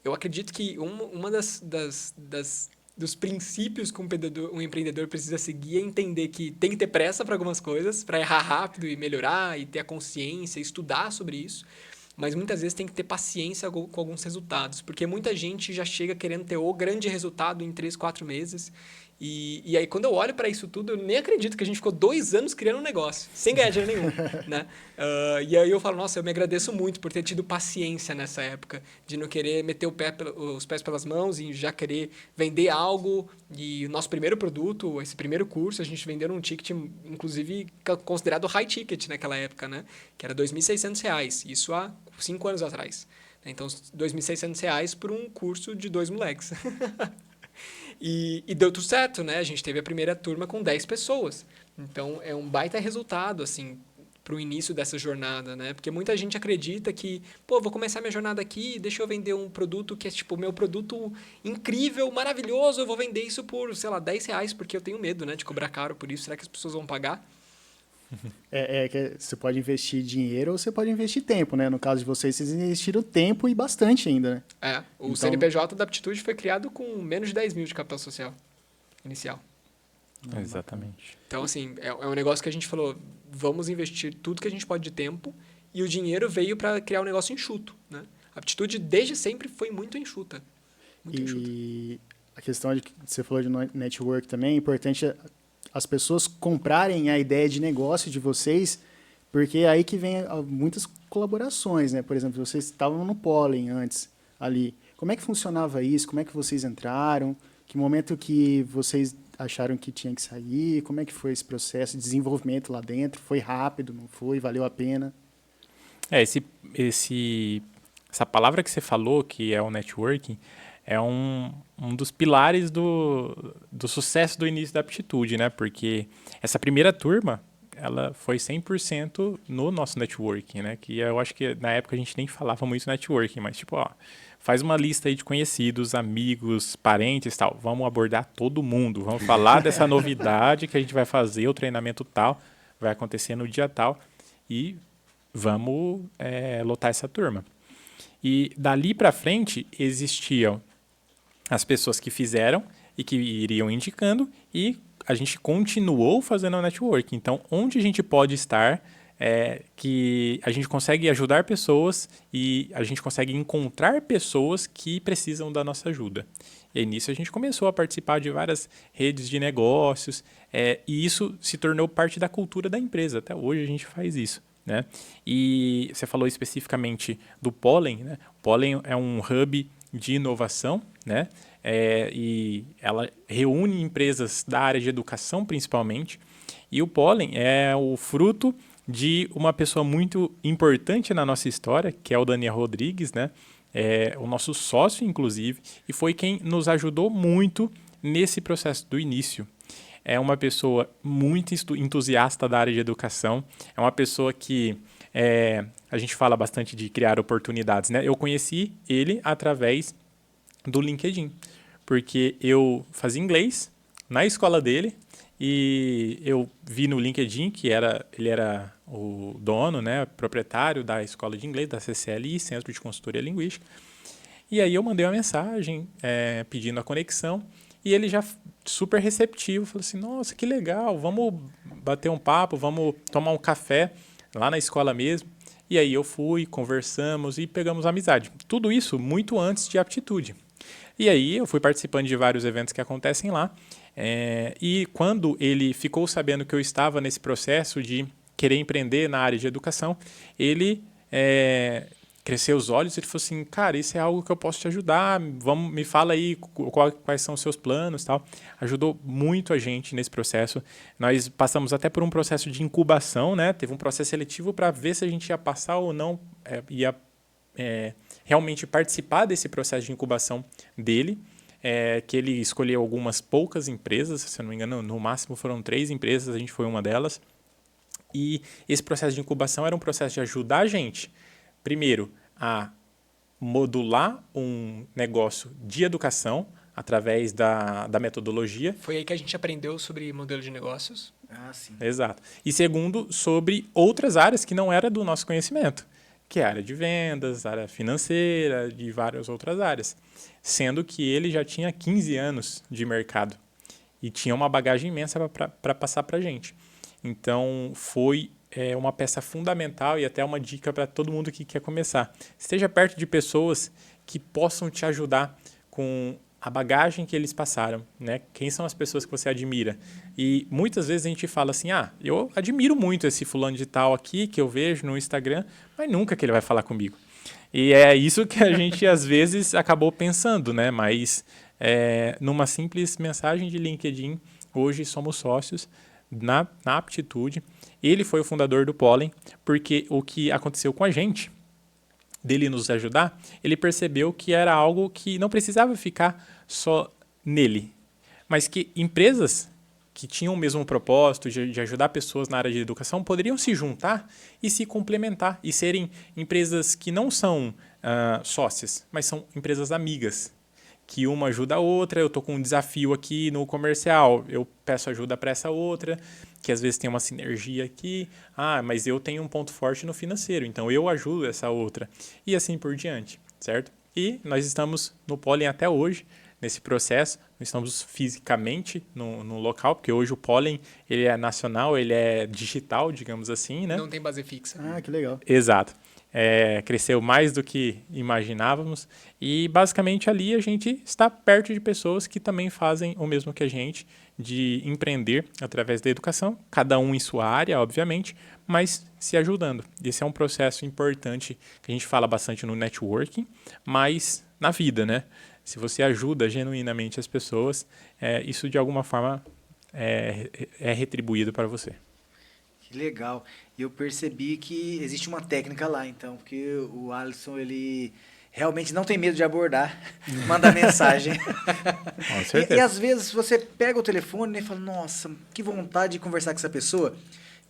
eu acredito que uma dos princípios que um empreendedor precisa seguir é entender que tem que ter pressa para algumas coisas, para errar rápido e melhorar, e ter a consciência, estudar sobre isso, mas muitas vezes tem que ter paciência com alguns resultados, porque muita gente já chega querendo ter o grande resultado em 3, 4 meses, e aí quando eu olho para isso tudo, eu nem acredito que a gente ficou 2 anos criando um negócio, sem ganhar dinheiro nenhum, né? E aí eu falo, nossa, eu me agradeço muito por ter tido paciência nessa época, de não querer meter os pés pelas mãos e já querer vender algo. E o nosso primeiro produto, esse primeiro curso, a gente vendeu num ticket, inclusive, considerado high ticket naquela época, né? Que era R$ 2.600, isso há 5 anos atrás. Então, R$ 2.600 por um curso de 2 moleques. E deu tudo certo, né? A gente teve a primeira turma com 10 pessoas. Então, é um baita resultado, assim, para o início dessa jornada, né? Porque muita gente acredita que, pô, vou começar minha jornada aqui, deixa eu vender um produto que é, tipo, meu produto incrível, maravilhoso, eu vou vender isso por, sei lá, R$ 10, porque eu tenho medo, né, de cobrar caro por isso. Será que as pessoas vão pagar? Que você pode investir dinheiro ou você pode investir tempo, né? No caso de vocês investiram tempo e bastante ainda, né? O Então, CNPJ da Aptitude foi criado com menos de 10 mil de capital social inicial. Exatamente. Então, assim, é um negócio que a gente falou, vamos investir tudo que a gente pode de tempo, e o dinheiro veio para criar um negócio enxuto, né? A Aptitude, desde sempre, foi muito enxuta. Muito enxuta. E a questão de que você falou de network também, é importante as pessoas comprarem a ideia de negócio de vocês, porque é aí que vem muitas colaborações, né? Por exemplo, vocês estavam no Pollen antes, ali. Como é que funcionava isso? Como é que vocês entraram? Que momento que vocês acharam que tinha que sair? Como é que foi esse processo de desenvolvimento lá dentro? Foi rápido, não foi? Valeu a pena? Essa palavra que você falou, que é o networking, é um dos pilares do sucesso do início da Aptitude, né? Porque essa primeira turma, ela foi 100% no nosso networking, né? Que eu acho que na época a gente nem falava muito networking, mas tipo, ó, faz uma lista aí de conhecidos, amigos, parentes e tal. Vamos abordar todo mundo, vamos falar dessa novidade que a gente vai fazer, o treinamento tal, vai acontecer no dia tal e vamos lotar essa turma. E dali para frente existiam as pessoas que fizeram e que iriam indicando, e a gente continuou fazendo o network. Então, onde a gente pode estar, que a gente consegue ajudar pessoas e a gente consegue encontrar pessoas que precisam da nossa ajuda. E aí, nisso a gente começou a participar de várias redes de negócios, e isso se tornou parte da cultura da empresa. Até hoje a gente faz isso, né? E você falou especificamente do Pollen, né? O Pollen é um hub de inovação, né? E ela reúne empresas da área de educação, principalmente. E o Pollen é o fruto de uma pessoa muito importante na nossa história, que é o Daniel Rodrigues, né? O nosso sócio, inclusive, e foi quem nos ajudou muito nesse processo do início. É uma pessoa muito entusiasta da área de educação, é uma pessoa que a gente fala bastante de criar oportunidades, né? Eu conheci ele através do LinkedIn, porque eu fazia inglês na escola dele e eu vi no LinkedIn que ele era o dono, né, proprietário da escola de inglês, da CCLI, Centro de Consultoria Linguística, e aí eu mandei uma mensagem pedindo a conexão e ele já super receptivo, falou assim, nossa, que legal, vamos bater um papo, vamos tomar um café lá na escola mesmo. E aí eu fui, conversamos e pegamos amizade. Tudo isso muito antes de Aptitude. E aí eu fui participando de vários eventos que acontecem lá. E quando ele ficou sabendo que eu estava nesse processo de querer empreender na área de educação, ele crescer os olhos, ele falou assim, cara, isso é algo que eu posso te ajudar, me fala aí quais são os seus planos e tal. Ajudou muito a gente nesse processo. Nós passamos até por um processo de incubação, né? Teve um processo seletivo para ver se a gente ia passar ou não, realmente participar desse processo de incubação dele, que ele escolheu algumas poucas empresas, se eu não me engano, no máximo foram 3 empresas, a gente foi uma delas. E esse processo de incubação era um processo de ajudar a gente, primeiro, a modular um negócio de educação através da metodologia. Foi aí que a gente aprendeu sobre modelo de negócios. Ah, sim. Exato. E segundo, sobre outras áreas que não era do nosso conhecimento, que é a área de vendas, área financeira, de várias outras áreas. Sendo que ele já tinha 15 anos de mercado e tinha uma bagagem imensa para passar para a gente. Então, foi uma peça fundamental e até uma dica para todo mundo que quer começar. Esteja perto de pessoas que possam te ajudar com a bagagem que eles passaram, né? Quem são as pessoas que você admira? E muitas vezes a gente fala assim, eu admiro muito esse fulano de tal aqui que eu vejo no Instagram, mas nunca que ele vai falar comigo. E é isso que a gente às vezes acabou pensando, né? Mas numa simples mensagem de LinkedIn, hoje somos sócios na Aptitude. Ele foi o fundador do Pollen, porque o que aconteceu com a gente, dele nos ajudar, ele percebeu que era algo que não precisava ficar só nele, mas que empresas que tinham o mesmo propósito de ajudar pessoas na área de educação poderiam se juntar e se complementar e serem empresas que não são sócias, mas são empresas amigas, que uma ajuda a outra. Eu estou com um desafio aqui no comercial, eu peço ajuda para essa outra, que às vezes tem uma sinergia aqui, mas eu tenho um ponto forte no financeiro, então eu ajudo essa outra, e assim por diante, certo? E nós estamos no Pollen até hoje, nesse processo, nós estamos fisicamente no local, porque hoje o Pollen ele é nacional, ele é digital, digamos assim, né? Não tem base fixa. Ah, que legal. Exato. Cresceu mais do que imaginávamos e basicamente ali a gente está perto de pessoas que também fazem o mesmo que a gente, de empreender através da educação, cada um em sua área, obviamente, mas se ajudando. Esse é um processo importante que a gente fala bastante no networking, mas na vida, né? Se você ajuda genuinamente as pessoas, isso de alguma forma é retribuído para você. Que legal. E eu percebi que existe uma técnica lá, então, porque o Alisson, ele realmente não tem medo de abordar, mandar mensagem. Com certeza. E às vezes você pega o telefone e fala, nossa, que vontade de conversar com essa pessoa.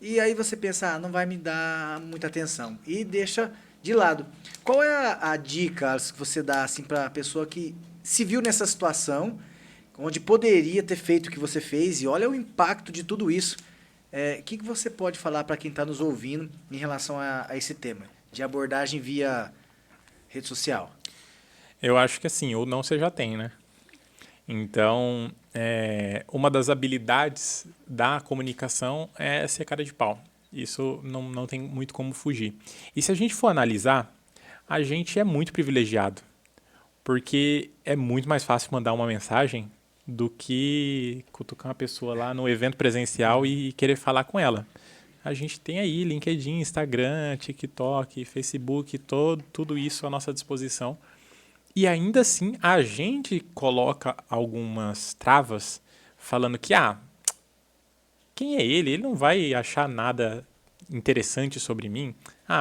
E aí você pensa, não vai me dar muita atenção. E deixa de lado. Qual é a dica, Alisson, que você dá assim, para a pessoa que se viu nessa situação, onde poderia ter feito o que você fez, e olha o impacto de tudo isso. O que você pode falar para quem está nos ouvindo em relação a esse tema, de abordagem via rede social? Eu acho que assim, ou não você já tem, né? Então, uma das habilidades da comunicação é ser cara de pau. Isso não tem muito como fugir. E se a gente for analisar, a gente é muito privilegiado, porque é muito mais fácil mandar uma mensagem do que cutucar uma pessoa lá no evento presencial e querer falar com ela. A gente tem aí LinkedIn, Instagram, TikTok, Facebook, tudo isso à nossa disposição. E ainda assim, a gente coloca algumas travas falando que, quem é ele? Ele não vai achar nada interessante sobre mim.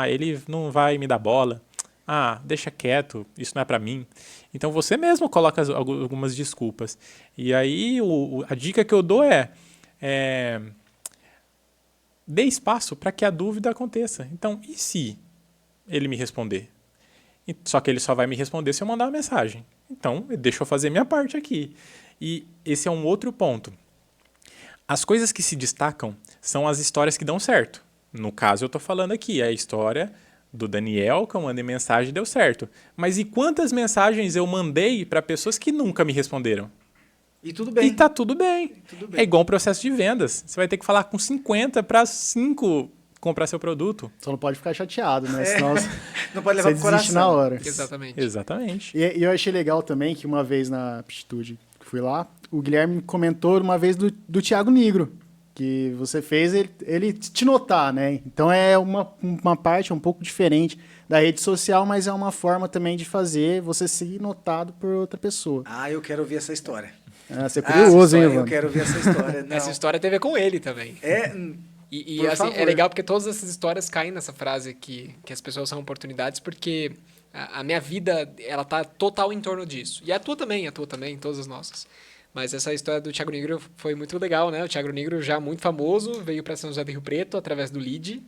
Ele não vai me dar bola. Deixa quieto, isso não é para mim. Então você mesmo coloca algumas desculpas. E aí a dica que eu dou dê espaço para que a dúvida aconteça. Então, e se ele me responder? Só que ele só vai me responder se eu mandar uma mensagem. Então, deixa eu fazer minha parte aqui. E esse é um outro ponto. As coisas que se destacam são as histórias que dão certo. No caso, eu estou falando aqui, a história do Daniel, que eu mandei mensagem e deu certo. Mas e quantas mensagens eu mandei para pessoas que nunca me responderam? E tudo bem. E tá tudo bem. Tudo bem. É igual um processo de vendas. Você vai ter que falar com 50 para 5 comprar seu produto. Só não pode ficar chateado, né? Senão não pode levar você pro coração. desiste na hora. Exatamente. E eu achei legal também que uma vez na Aptitude que fui lá, o Guilherme comentou uma vez do Thiago Nigro. que você fez ele te notar, né? Então é uma parte um pouco diferente da rede social, mas é uma forma também de fazer você ser notado por outra pessoa. Ah, eu quero ouvir essa história. Você é curioso, hein, Eu Evandro? quero ouvir essa história. Não. Essa história teve a ver com ele também. E E assim, é legal porque todas essas histórias caem nessa frase que as pessoas são oportunidades, porque a minha vida, ela tá total em torno disso. E a tua também, todas as nossas. Mas essa história do Thiago Negro foi muito legal, né? O Thiago Negro, já muito famoso, veio para São José do Rio Preto através do LEAD.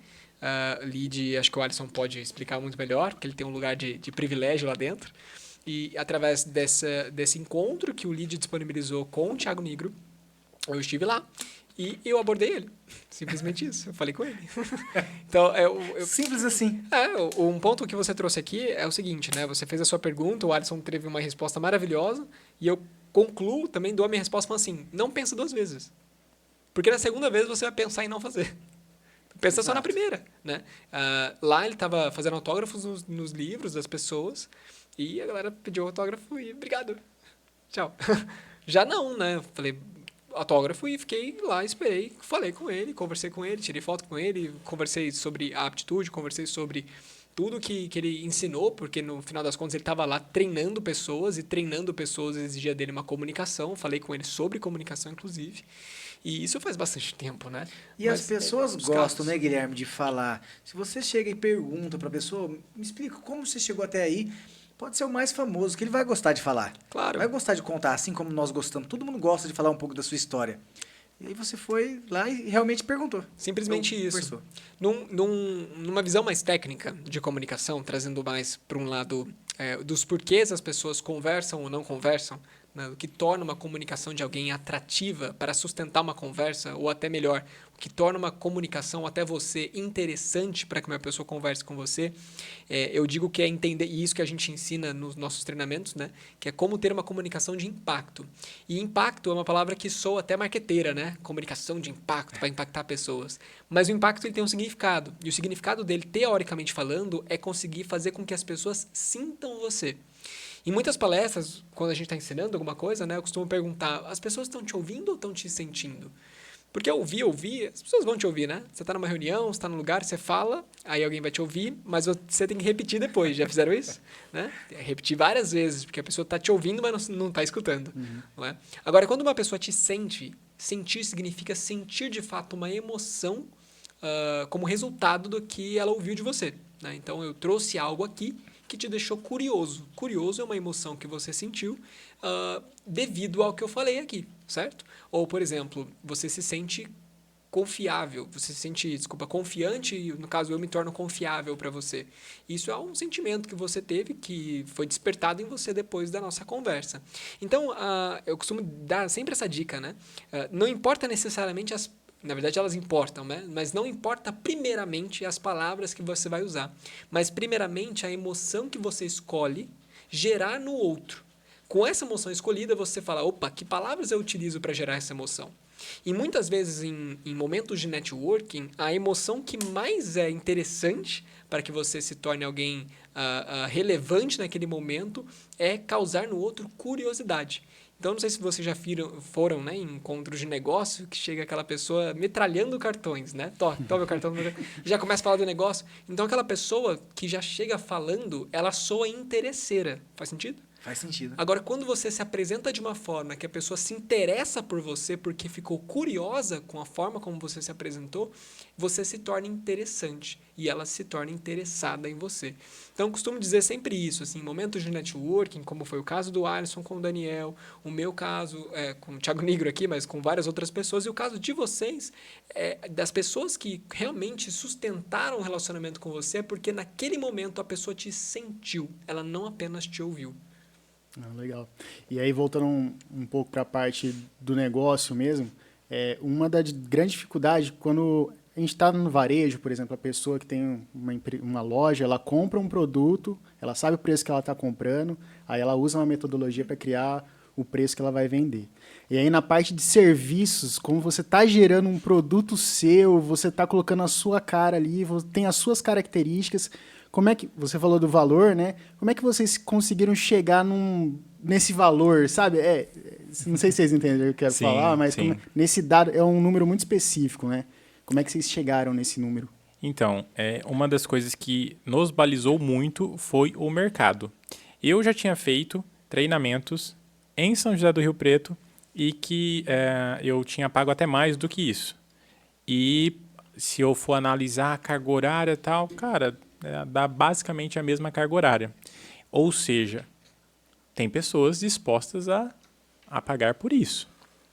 LEAD, acho que o Alisson pode explicar muito melhor, porque ele tem um lugar de privilégio lá dentro. E através desse encontro que o LEAD disponibilizou com o Thiago Negro, eu estive lá e eu abordei ele. Simplesmente isso. Eu falei com ele. Então, simples assim. Um ponto que você trouxe aqui é o seguinte, né? Você fez a sua pergunta, o Alisson teve uma resposta maravilhosa e eu concluo, também dou a minha resposta falando assim, não pensa 2 vezes. Porque na segunda vez você vai pensar em não fazer. Pensa só na primeira, né? Lá ele estava fazendo autógrafos nos livros das pessoas e a galera pediu autógrafo e obrigado. Tchau. Já não, né? Falei autógrafo e fiquei lá, esperei, falei com ele, conversei com ele, tirei foto com ele, conversei sobre a aptitude, conversei sobre tudo que ele ensinou, porque no final das contas ele estava lá treinando pessoas, e treinando pessoas exigia dele uma comunicação, falei com ele sobre comunicação, inclusive, e isso faz bastante tempo, né? E as pessoas gostam, né, Guilherme, de falar. Se você chega e pergunta para a pessoa, me explica como você chegou até aí, pode ser o mais famoso, que ele vai gostar de falar. Claro. Vai gostar de contar, assim como nós gostamos. Todo mundo gosta de falar um pouco da sua história. E aí você foi lá e realmente perguntou. Simplesmente Então, isso. Numa visão mais técnica de comunicação, trazendo mais para um lado dos porquês as pessoas conversam ou não conversam, né, o que torna uma comunicação de alguém atrativa para sustentar uma conversa, ou até melhor, o que torna uma comunicação até você interessante para que uma pessoa converse com você, eu digo que é entender, e isso que a gente ensina nos nossos treinamentos, né, que é como ter uma comunicação de impacto. E impacto é uma palavra que soa até marqueteira, né? Comunicação de impacto, para impactar pessoas. Mas o impacto ele tem um significado, e o significado dele, teoricamente falando, é conseguir fazer com que as pessoas sintam você. Em muitas palestras, quando a gente está ensinando alguma coisa, né, eu costumo perguntar, as pessoas estão te ouvindo ou estão te sentindo? Porque ouvir, as pessoas vão te ouvir, né? Você está numa reunião, você está num lugar, você fala, aí alguém vai te ouvir, mas você tem que repetir depois. Já fizeram isso? Né? Repetir várias vezes, porque a pessoa está te ouvindo, mas não está escutando. Não é? Agora, quando uma pessoa te sente, sentir significa sentir de fato uma emoção como resultado do que ela ouviu de você. Né? Então, eu trouxe algo aqui que te deixou curioso. Curioso é uma emoção que você sentiu devido ao que eu falei aqui, certo? Ou, por exemplo, você se sente confiável, você se sente, confiante, e no caso eu me torno confiável para você. Isso é um sentimento que você teve, que foi despertado em você depois da nossa conversa. Então, eu costumo dar sempre essa dica, né? Não importa necessariamente na verdade, elas importam, né? Mas não importa primeiramente as palavras que você vai usar, mas primeiramente a emoção que você escolhe gerar no outro. Com essa emoção escolhida, você fala, opa, que palavras eu utilizo para gerar essa emoção? E muitas vezes, em momentos de networking, a emoção que mais é interessante para que você se torne alguém relevante naquele momento é causar no outro curiosidade. Então, não sei se vocês já foram, né, em encontros de negócio, que chega aquela pessoa metralhando cartões, né? Toma o cartão, já começa a falar do negócio. Então, aquela pessoa que já chega falando, ela soa interesseira. Faz sentido? Faz sentido. Agora, quando você se apresenta de uma forma que a pessoa se interessa por você porque ficou curiosa com a forma como você se apresentou, você se torna interessante e ela se torna interessada em você. Então, eu costumo dizer sempre isso, assim, em momentos de networking, como foi o caso do Alisson com o Daniel, o meu caso com o Thiago Negro aqui, mas com várias outras pessoas, e o caso de vocês, das pessoas que realmente sustentaram o relacionamento com você, é porque naquele momento a pessoa te sentiu, ela não apenas te ouviu. Legal. E aí, voltando um pouco para a parte do negócio mesmo, uma das grandes dificuldades, quando a gente está no varejo, por exemplo, a pessoa que tem uma loja, ela compra um produto, ela sabe o preço que ela está comprando, aí ela usa uma metodologia para criar o preço que ela vai vender. E aí, na parte de serviços, como você está gerando um produto seu, você está colocando a sua cara ali, tem as suas características, como é que você falou do valor, né? Como é que vocês conseguiram chegar nesse valor, sabe? Não sei se vocês entendem o que eu quero Sim, falar, mas sim. nesse dado é um número muito específico, né? Como é que vocês chegaram nesse número? Então, uma das coisas que nos balizou muito foi o mercado. Eu já tinha feito treinamentos em São José do Rio Preto e que eu tinha pago até mais do que isso. E se eu for analisar a carga horária e tal, cara, dá basicamente a mesma carga horária. Ou seja, tem pessoas dispostas a pagar por isso.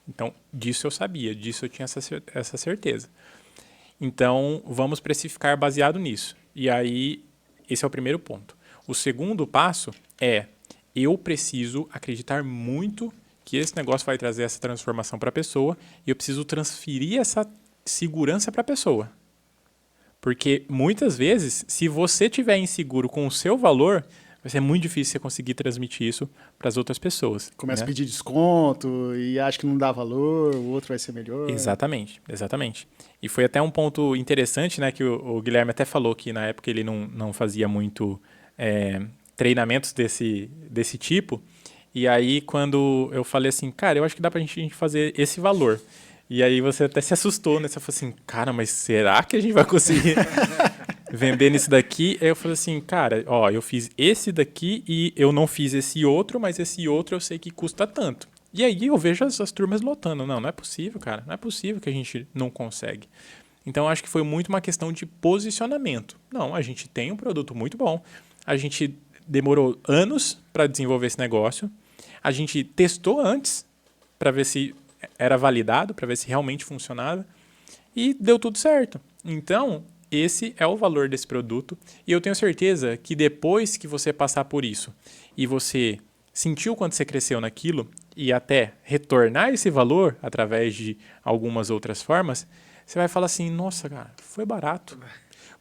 Então, disso eu sabia, disso eu tinha essa certeza. Então, vamos precificar baseado nisso. E aí, esse é o primeiro ponto. O segundo passo eu preciso acreditar muito que esse negócio vai trazer essa transformação para a pessoa e eu preciso transferir essa segurança para a pessoa. Porque, muitas vezes, se você estiver inseguro com o seu valor, vai ser muito difícil você conseguir transmitir isso para as outras pessoas. Começa né? a pedir desconto e acha que não dá valor, o outro vai ser melhor. Exatamente, exatamente. E foi até um ponto interessante, né, que o Guilherme até falou que na época ele não fazia muito treinamentos desse tipo. E aí, quando eu falei assim, cara, eu acho que dá pra gente fazer esse valor. E aí você até se assustou, né? Você falou assim, cara, mas será que a gente vai conseguir vender nisso daqui? Aí eu falei assim, cara, ó, eu fiz esse daqui e eu não fiz esse outro, mas esse outro eu sei que custa tanto. E aí eu vejo as turmas lotando. Não é possível, cara. Não é possível que a gente não consegue. Então, acho que foi muito uma questão de posicionamento. Não, a gente tem um produto muito bom. A gente demorou anos para desenvolver esse negócio. A gente testou antes para ver se era validado, para ver se realmente funcionava. E deu tudo certo. Então, esse é o valor desse produto. E eu tenho certeza que depois que você passar por isso e você sentiu quanto você cresceu naquilo e até retornar esse valor através de algumas outras formas, você vai falar assim, nossa, cara, foi barato.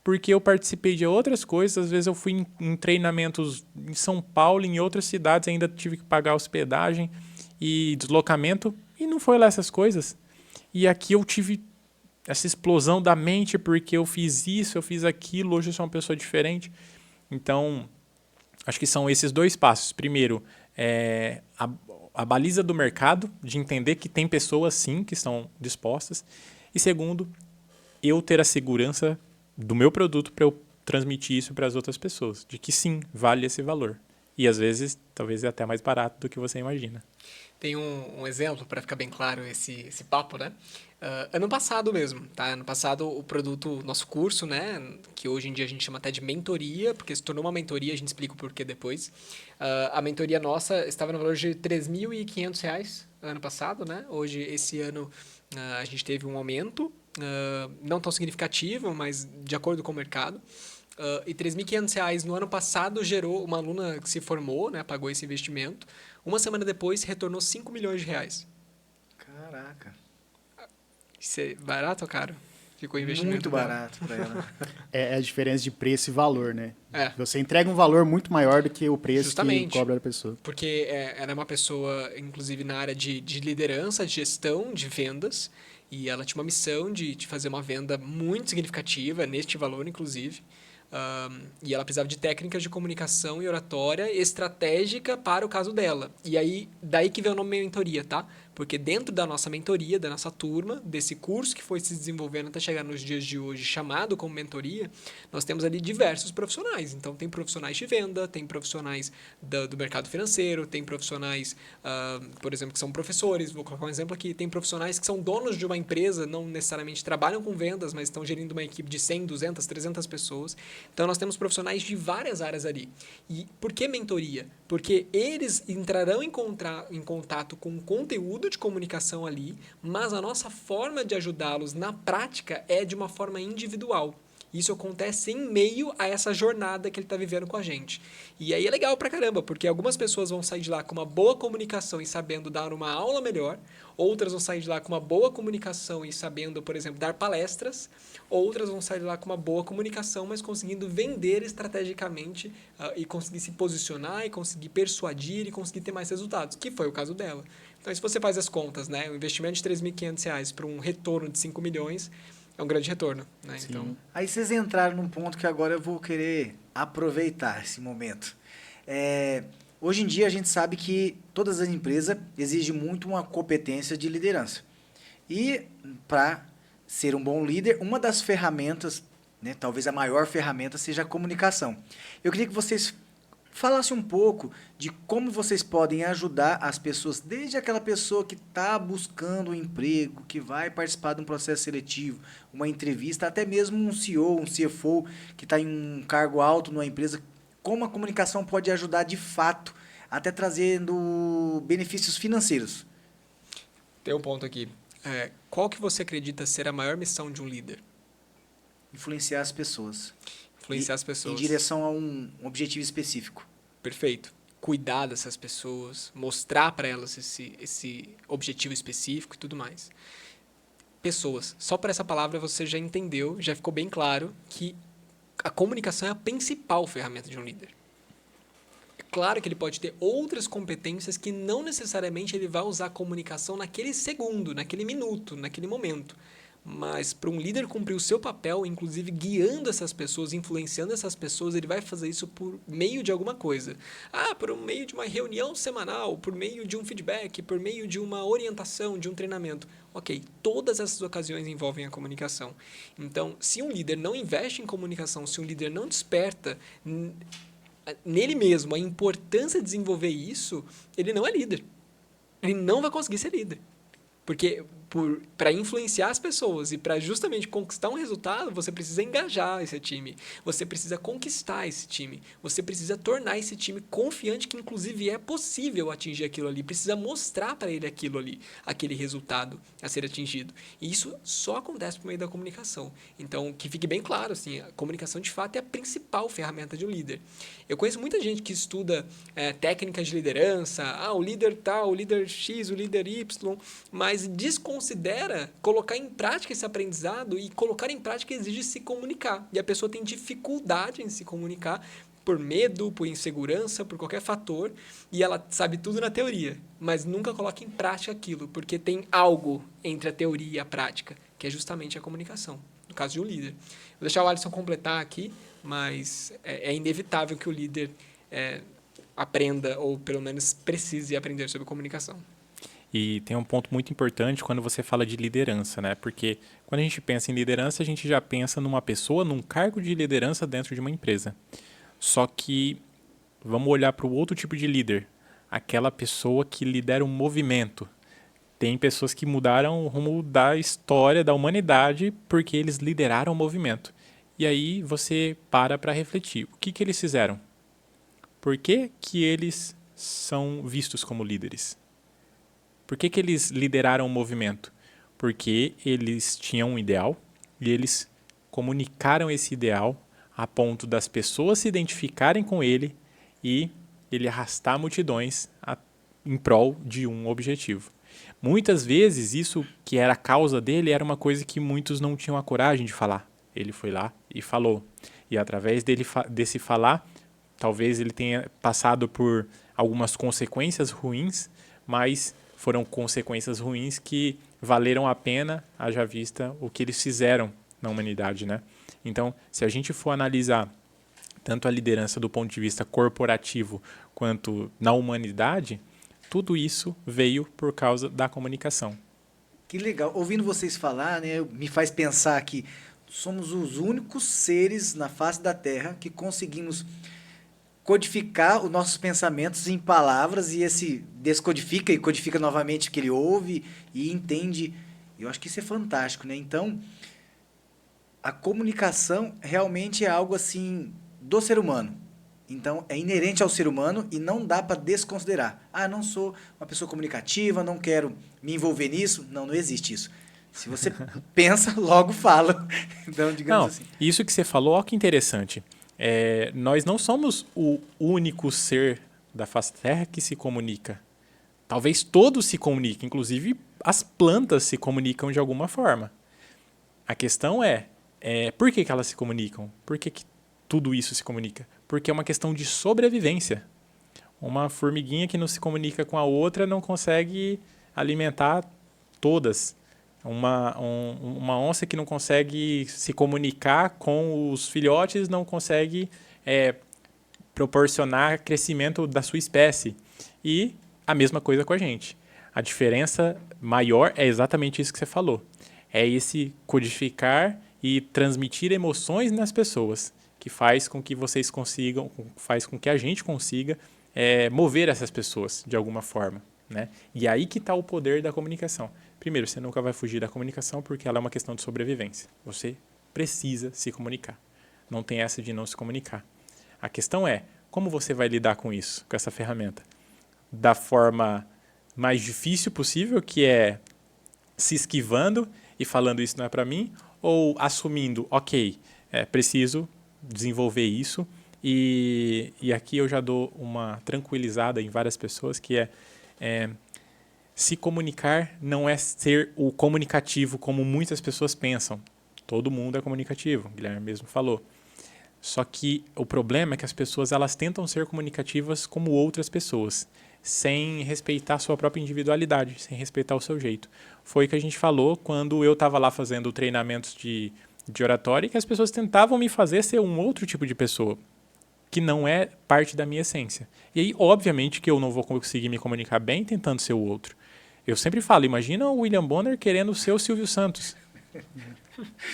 Porque eu participei de outras coisas, às vezes eu fui em treinamentos em São Paulo, em outras cidades, ainda tive que pagar hospedagem e deslocamento, e não foi lá essas coisas. E aqui eu tive essa explosão da mente porque eu fiz isso, eu fiz aquilo, hoje eu sou uma pessoa diferente. Então, acho que são esses dois passos. Primeiro, a baliza do mercado, de entender que tem pessoas sim que estão dispostas. E segundo, eu ter a segurança do meu produto para eu transmitir isso para as outras pessoas, de que sim, vale esse valor. E às vezes, talvez é até mais barato do que você imagina. Tem um exemplo para ficar bem claro esse papo, né? Ano passado mesmo, tá? Ano passado o produto, nosso curso, né? Que hoje em dia a gente chama até de mentoria, porque se tornou uma mentoria, a gente explica o porquê depois. A mentoria nossa estava no valor de R$ 3.500 ano passado, né? Hoje, esse ano, a gente teve um aumento, não tão significativo, mas de acordo com o mercado. E R$ 3.500 no ano passado gerou uma aluna que se formou, né? Pagou esse investimento. Uma semana depois, retornou R$ 5 milhões. Caraca. Isso é barato ou caro? Ficou o investimento Muito dela. barato para ela. É a diferença de preço e valor, né? É. Você entrega um valor muito maior do que o preço Justamente. que cobra da pessoa. Porque ela é uma pessoa, inclusive, na área de liderança, de gestão, de vendas. E ela tinha uma missão de fazer uma venda muito significativa, neste valor, inclusive. E ela precisava de técnicas de comunicação e oratória estratégica para o caso dela. E aí, daí que veio o nome mentoria, tá? Porque dentro da nossa mentoria, da nossa turma, desse curso que foi se desenvolvendo até chegar nos dias de hoje, chamado como mentoria, nós temos ali diversos profissionais. Então, tem profissionais de venda, tem profissionais do mercado financeiro, tem profissionais, por exemplo, que são professores. Vou colocar um exemplo aqui. Tem profissionais que são donos de uma empresa, não necessariamente trabalham com vendas, mas estão gerindo uma equipe de 100, 200, 300 pessoas. Então, nós temos profissionais de várias áreas ali. E por que mentoria? Porque eles entrarão em contato com o conteúdo de comunicação ali, mas a nossa forma de ajudá-los na prática é de uma forma individual. Isso acontece em meio a essa jornada que ele está vivendo com a gente. E aí é legal pra caramba, porque algumas pessoas vão sair de lá com uma boa comunicação e sabendo dar uma aula melhor, outras vão sair de lá com uma boa comunicação e sabendo, por exemplo, dar palestras, outras vão sair de lá com uma boa comunicação, mas conseguindo vender estrategicamente e conseguir se posicionar e conseguir persuadir e conseguir ter mais resultados, que foi o caso dela. Então, se você faz as contas, né, o investimento de R$ 3.500 para um retorno de 5 milhões é um grande retorno. Né? Então, Aí vocês entraram num ponto que agora eu vou querer aproveitar esse momento. Hoje em dia, a gente sabe que todas as empresas exigem muito uma competência de liderança. E, para ser um bom líder, uma das ferramentas, né, talvez a maior ferramenta, seja a comunicação. Eu queria que vocês falassem um pouco de como vocês podem ajudar as pessoas, desde aquela pessoa que está buscando um emprego, que vai participar de um processo seletivo, uma entrevista, até mesmo um CEO, um CFO, que está em um cargo alto numa empresa, como a comunicação pode ajudar de fato, até trazendo benefícios financeiros. Tem um ponto aqui. Qual que você acredita ser a maior missão de um líder? Influenciar as pessoas. Influenciar as pessoas. Em direção a um objetivo específico. Perfeito. Cuidar dessas pessoas, mostrar para elas esse objetivo específico e tudo mais. Pessoas. Só por essa palavra você já entendeu, já ficou bem claro que a comunicação é a principal ferramenta de um líder. É claro que ele pode ter outras competências que não necessariamente ele vai usar a comunicação naquele segundo, naquele minuto, naquele momento. Mas para um líder cumprir o seu papel, inclusive guiando essas pessoas, influenciando essas pessoas, ele vai fazer isso por meio de alguma coisa. Por meio de uma reunião semanal, por meio de um feedback, por meio de uma orientação, de um treinamento. Ok, todas essas ocasiões envolvem a comunicação. Então, se um líder não investe em comunicação, se um líder não desperta nele mesmo a importância de desenvolver isso, ele não é líder. Ele não vai conseguir ser líder. Porque para influenciar as pessoas e para justamente conquistar um resultado, você precisa engajar esse time, você precisa conquistar esse time, você precisa tornar esse time confiante que inclusive é possível atingir aquilo ali, precisa mostrar para ele aquilo ali, aquele resultado a ser atingido. E isso só acontece por meio da comunicação. Então, que fique bem claro, assim, a comunicação de fato é a principal ferramenta de um líder. Eu conheço muita gente que estuda técnicas de liderança, o líder tal, o líder X, o líder Y, mas desconsidera colocar em prática esse aprendizado, e colocar em prática exige se comunicar. E a pessoa tem dificuldade em se comunicar por medo, por insegurança, por qualquer fator, e ela sabe tudo na teoria, mas nunca coloca em prática aquilo, porque tem algo entre a teoria e a prática, que é justamente a comunicação, no caso de um líder. Vou deixar o Alisson completar aqui, mas é inevitável que o líder aprenda, ou pelo menos precise aprender sobre comunicação. E tem um ponto muito importante quando você fala de liderança, né? Porque quando a gente pensa em liderança, a gente já pensa numa pessoa, num cargo de liderança dentro de uma empresa. Só que vamos olhar para o outro tipo de líder, aquela pessoa que lidera um movimento. Tem pessoas que mudaram o rumo da história da humanidade porque eles lideraram o movimento. E aí você para refletir. O que eles fizeram? Por que eles são vistos como líderes? Por que eles lideraram o movimento? Porque eles tinham um ideal e eles comunicaram esse ideal a ponto das pessoas se identificarem com ele e ele arrastar multidões em prol de um objetivo. Muitas vezes isso que era a causa dele era uma coisa que muitos não tinham a coragem de falar. Ele foi lá e falou. E através desse falar, talvez ele tenha passado por algumas consequências ruins, mas foram consequências ruins que valeram a pena, haja vista o que eles fizeram na humanidade, né? Então, se a gente for analisar tanto a liderança do ponto de vista corporativo quanto na humanidade, tudo isso veio por causa da comunicação. Que legal. Ouvindo vocês falar, né, me faz pensar que somos os únicos seres na face da Terra que conseguimos codificar os nossos pensamentos em palavras, e esse descodifica e codifica novamente o que ele ouve e entende. Eu acho que isso é fantástico, né? Então, a comunicação realmente é algo assim do ser humano. Então, é inerente ao ser humano e não dá para desconsiderar. Não sou uma pessoa comunicativa, não quero me envolver nisso. Não existe isso. Se você pensa, logo fala. Então, digamos assim. Isso que você falou, olha que interessante. Nós não somos o único ser da face da Terra que se comunica. Talvez todos se comuniquem, inclusive as plantas se comunicam de alguma forma. A questão por que elas se comunicam? Por que tudo isso se comunica? Porque é uma questão de sobrevivência. Uma formiguinha que não se comunica com a outra não consegue alimentar todas. Uma onça que não consegue se comunicar com os filhotes não consegue proporcionar crescimento da sua espécie. E a mesma coisa com a gente. A diferença maior é exatamente isso que você falou. É esse codificar e transmitir emoções nas pessoas, que faz com que vocês consigam, faz com que a gente consiga mover essas pessoas de alguma forma, né? E aí que está o poder da comunicação. Primeiro, você nunca vai fugir da comunicação porque ela é uma questão de sobrevivência. Você precisa se comunicar. Não tem essa de não se comunicar. A questão é, como você vai lidar com isso, com essa ferramenta? Da forma mais difícil possível, que é se esquivando e falando isso não é para mim, ou assumindo, ok, preciso desenvolver isso, e aqui eu já dou uma tranquilizada em várias pessoas, que se comunicar não é ser o comunicativo como muitas pessoas pensam. Todo mundo é comunicativo, o Guilherme mesmo falou. Só que o problema é que as pessoas elas tentam ser comunicativas como outras pessoas, sem respeitar a sua própria individualidade, sem respeitar o seu jeito. Foi o que a gente falou quando eu estava lá fazendo treinamentos de oratória, que as pessoas tentavam me fazer ser um outro tipo de pessoa, que não é parte da minha essência. E aí, obviamente, que eu não vou conseguir me comunicar bem tentando ser o outro. Eu sempre falo, imagina o William Bonner querendo ser o Silvio Santos.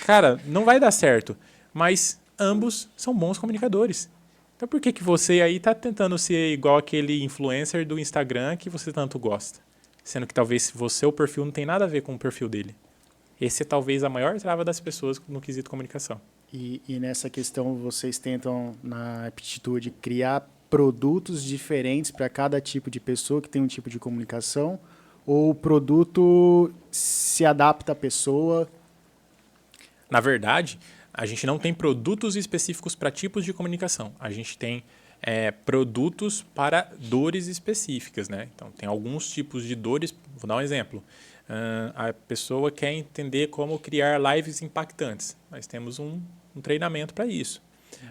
Cara, não vai dar certo, mas ambos são bons comunicadores. Então por que você aí está tentando ser igual aquele influencer do Instagram que você tanto gosta? Sendo que talvez o perfil não tem nada a ver com o perfil dele. Esse é talvez a maior trava das pessoas no quesito comunicação. E nessa questão vocês tentam, na Aptitude, criar produtos diferentes para cada tipo de pessoa que tem um tipo de comunicação? Ou o produto se adapta à pessoa? Na verdade, a gente não tem produtos específicos para tipos de comunicação. A gente tem produtos para dores específicas, né? Então, tem alguns tipos de dores. Vou dar um exemplo. A pessoa quer entender como criar lives impactantes. Nós temos um treinamento para isso.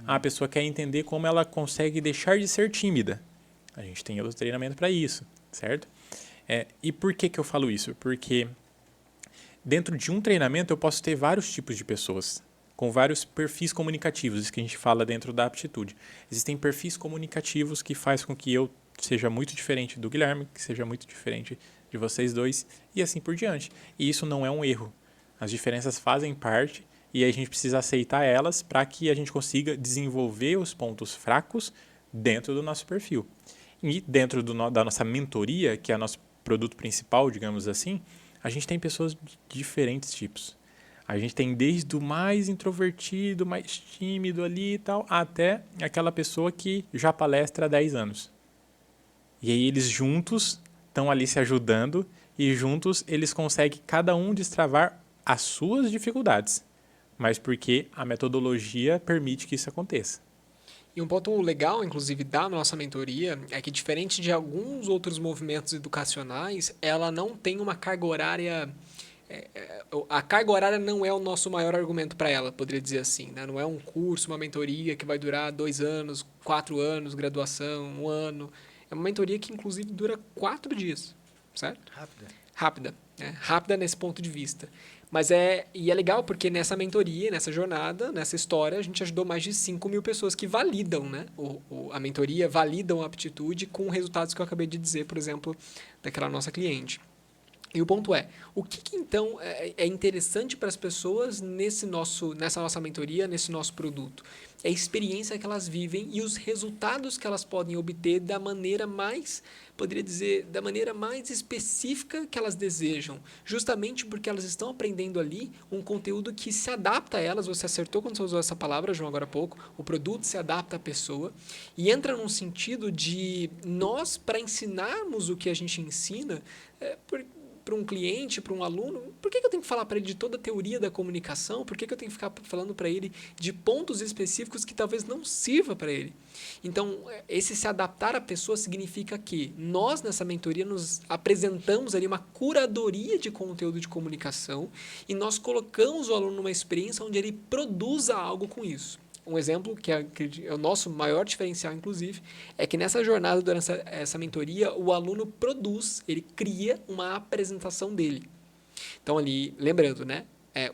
A pessoa quer entender como ela consegue deixar de ser tímida. A gente tem outro treinamento para isso, certo? E por que eu falo isso? Porque dentro de um treinamento eu posso ter vários tipos de pessoas, com vários perfis comunicativos, isso que a gente fala dentro da aptitude. Existem perfis comunicativos que faz com que eu seja muito diferente do Guilherme, que seja muito diferente de vocês dois, e assim por diante. E isso não é um erro. As diferenças fazem parte e a gente precisa aceitar elas para que a gente consiga desenvolver os pontos fracos dentro do nosso perfil. E dentro da nossa mentoria, que é o nosso produto principal, digamos assim, a gente tem pessoas de diferentes tipos. A gente tem desde o mais introvertido, mais tímido ali e tal, até aquela pessoa que já palestra há 10 anos. E aí eles juntos estão ali se ajudando e juntos eles conseguem cada um destravar as suas dificuldades, mas porque a metodologia permite que isso aconteça. E um ponto legal, inclusive, da nossa mentoria é que, diferente de alguns outros movimentos educacionais, ela não tem uma carga horária. A carga horária não é o nosso maior argumento para ela, poderia dizer assim, né? Não é um curso, uma mentoria que vai durar 2 anos, 4 anos, graduação, 1 ano. É uma mentoria que, inclusive, dura 4 dias, certo? Rápida, né? Rápida nesse ponto de vista. Mas é legal porque nessa mentoria, nessa jornada, nessa história, a gente ajudou mais de 5.000 pessoas que validam, né? A mentoria, validam a aptitude com resultados que eu acabei de dizer, por exemplo, daquela nossa cliente. E o ponto é, o que então é interessante para as pessoas nessa nossa mentoria, nesse nosso produto? É a experiência que elas vivem e os resultados que elas podem obter da maneira mais, poderia dizer, da maneira mais específica que elas desejam. Justamente porque elas estão aprendendo ali um conteúdo que se adapta a elas. Você acertou quando você usou essa palavra, João, agora há pouco. O produto se adapta à pessoa e entra num sentido de nós, para ensinarmos o que a gente ensina, para um cliente, para um aluno, por que eu tenho que falar para ele de toda a teoria da comunicação? Por que eu tenho que ficar falando para ele de pontos específicos que talvez não sirva para ele? Então, esse se adaptar à pessoa significa que nós, nessa mentoria, nos apresentamos ali uma curadoria de conteúdo de comunicação e nós colocamos o aluno numa experiência onde ele produza algo com isso. Um exemplo, que é o nosso maior diferencial, inclusive, é que nessa jornada, durante essa mentoria, o aluno produz, ele cria uma apresentação dele. Então, ali, lembrando, né?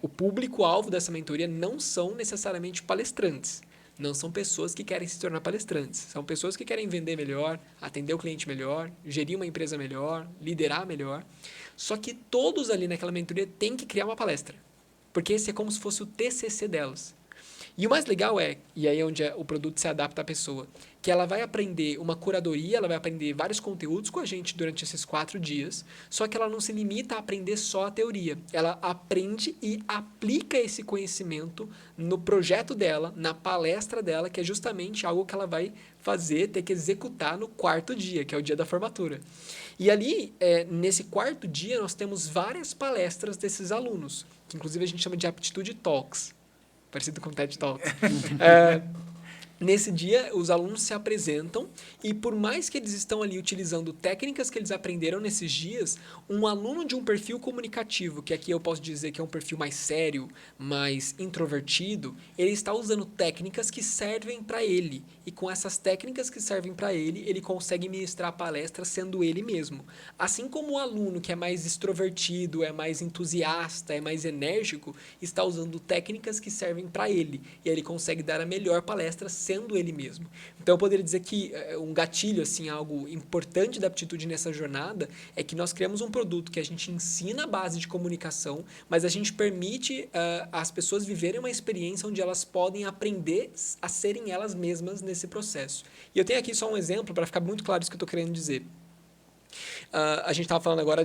O público-alvo dessa mentoria não são necessariamente palestrantes. Não são pessoas que querem se tornar palestrantes. São pessoas que querem vender melhor, atender o cliente melhor, gerir uma empresa melhor, liderar melhor. Só que todos ali naquela mentoria têm que criar uma palestra. Porque esse é como se fosse o TCC delas. E o mais legal e aí é onde o produto se adapta à pessoa, que ela vai aprender uma curadoria, ela vai aprender vários conteúdos com a gente durante esses 4 dias, só que ela não se limita a aprender só a teoria. Ela aprende e aplica esse conhecimento no projeto dela, na palestra dela, que é justamente algo que ela vai fazer, ter que executar no 4º dia, que é o dia da formatura. E ali, nesse 4º dia, nós temos várias palestras desses alunos, que inclusive a gente chama de Aptitude Talks, parecido com o TED Talks. Nesse dia, os alunos se apresentam e, por mais que eles estão ali utilizando técnicas que eles aprenderam nesses dias, um aluno de um perfil comunicativo, que aqui eu posso dizer que é um perfil mais sério, mais introvertido, ele está usando técnicas que servem para ele. E com essas técnicas que servem para ele, ele consegue ministrar a palestra sendo ele mesmo. Assim como o aluno que é mais extrovertido, é mais entusiasta, é mais enérgico, está usando técnicas que servem para ele. E aí ele consegue dar a melhor palestra sendo ele mesmo. Então, eu poderia dizer que um gatilho, assim, algo importante da Aptitude nessa jornada é que nós criamos um produto que a gente ensina a base de comunicação, mas a gente permite as pessoas viverem uma experiência onde elas podem aprender a serem elas mesmas nesse processo. E eu tenho aqui só um exemplo para ficar muito claro isso que eu estou querendo dizer. A gente estava falando agora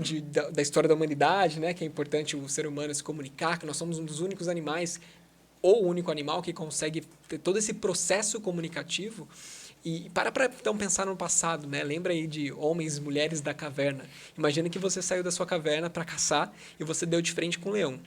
da história da humanidade, né, que é importante o ser humano se comunicar, que nós somos um dos únicos animais ou o único animal que consegue ter todo esse processo comunicativo. E para então pensar no passado, né? Lembra aí de homens e mulheres da caverna. Imagina que você saiu da sua caverna para caçar e você deu de frente com um leão.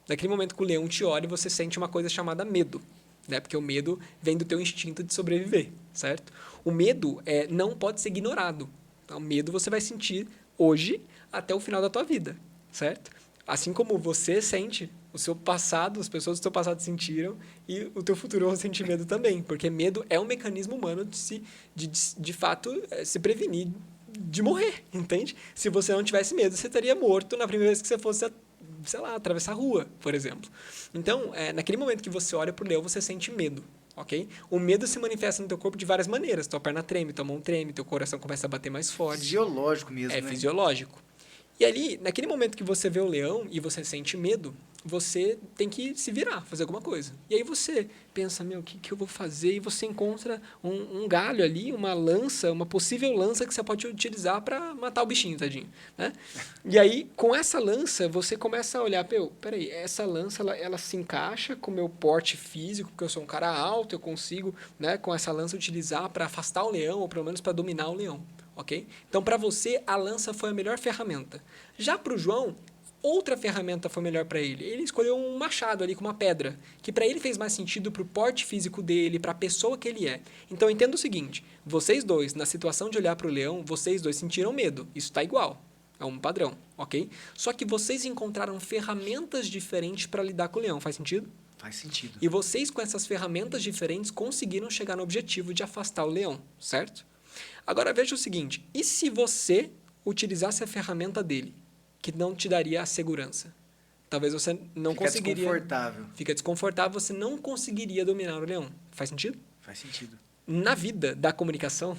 Naquele momento que o leão te olha, você sente uma coisa chamada medo, né? Porque o medo vem do teu instinto de sobreviver, certo? O medo não pode ser ignorado. Então, o medo você vai sentir hoje até o final da tua vida, certo? Assim como você sente, o seu passado, as pessoas do seu passado sentiram e o teu futuro vai sentir medo também, porque medo é um mecanismo humano de fato, se prevenir de morrer, entende? Se você não tivesse medo, você estaria morto na primeira vez que você fosse, sei lá, atravessar a rua, por exemplo. Então, naquele momento que você olha para o leão, você sente medo, ok? O medo se manifesta no teu corpo de várias maneiras. Tua perna treme, tua mão treme, teu coração começa a bater mais forte. Fisiológico mesmo, né? É fisiológico. E ali, naquele momento que você vê o leão e você sente medo, você tem que se virar, fazer alguma coisa. E aí você pensa, o que eu vou fazer? E você encontra um galho ali, uma lança, uma possível lança que você pode utilizar para matar o bichinho, tadinho, né? E aí, com essa lança, você começa a olhar, peraí, essa lança, ela se encaixa com o meu porte físico, porque eu sou um cara alto, eu consigo, né, com essa lança utilizar para afastar o leão, ou pelo menos para dominar o leão. Okay? Então, para você, a lança foi a melhor ferramenta. Já para o João, outra ferramenta foi melhor para ele. Ele escolheu um machado ali com uma pedra, que para ele fez mais sentido para o porte físico dele, para a pessoa que ele é. Então, entenda o seguinte, vocês dois, na situação de olhar para o leão, vocês dois sentiram medo. Isso está igual, é um padrão, ok? Só que vocês encontraram ferramentas diferentes para lidar com o leão. Faz sentido? Faz sentido. E vocês, com essas ferramentas diferentes, conseguiram chegar no objetivo de afastar o leão, certo? Agora, veja o seguinte, e se você utilizasse a ferramenta dele, que não te daria a segurança? Talvez você não conseguiria... Fica desconfortável, você não conseguiria dominar o leão. Faz sentido? Faz sentido. Na vida da comunicação,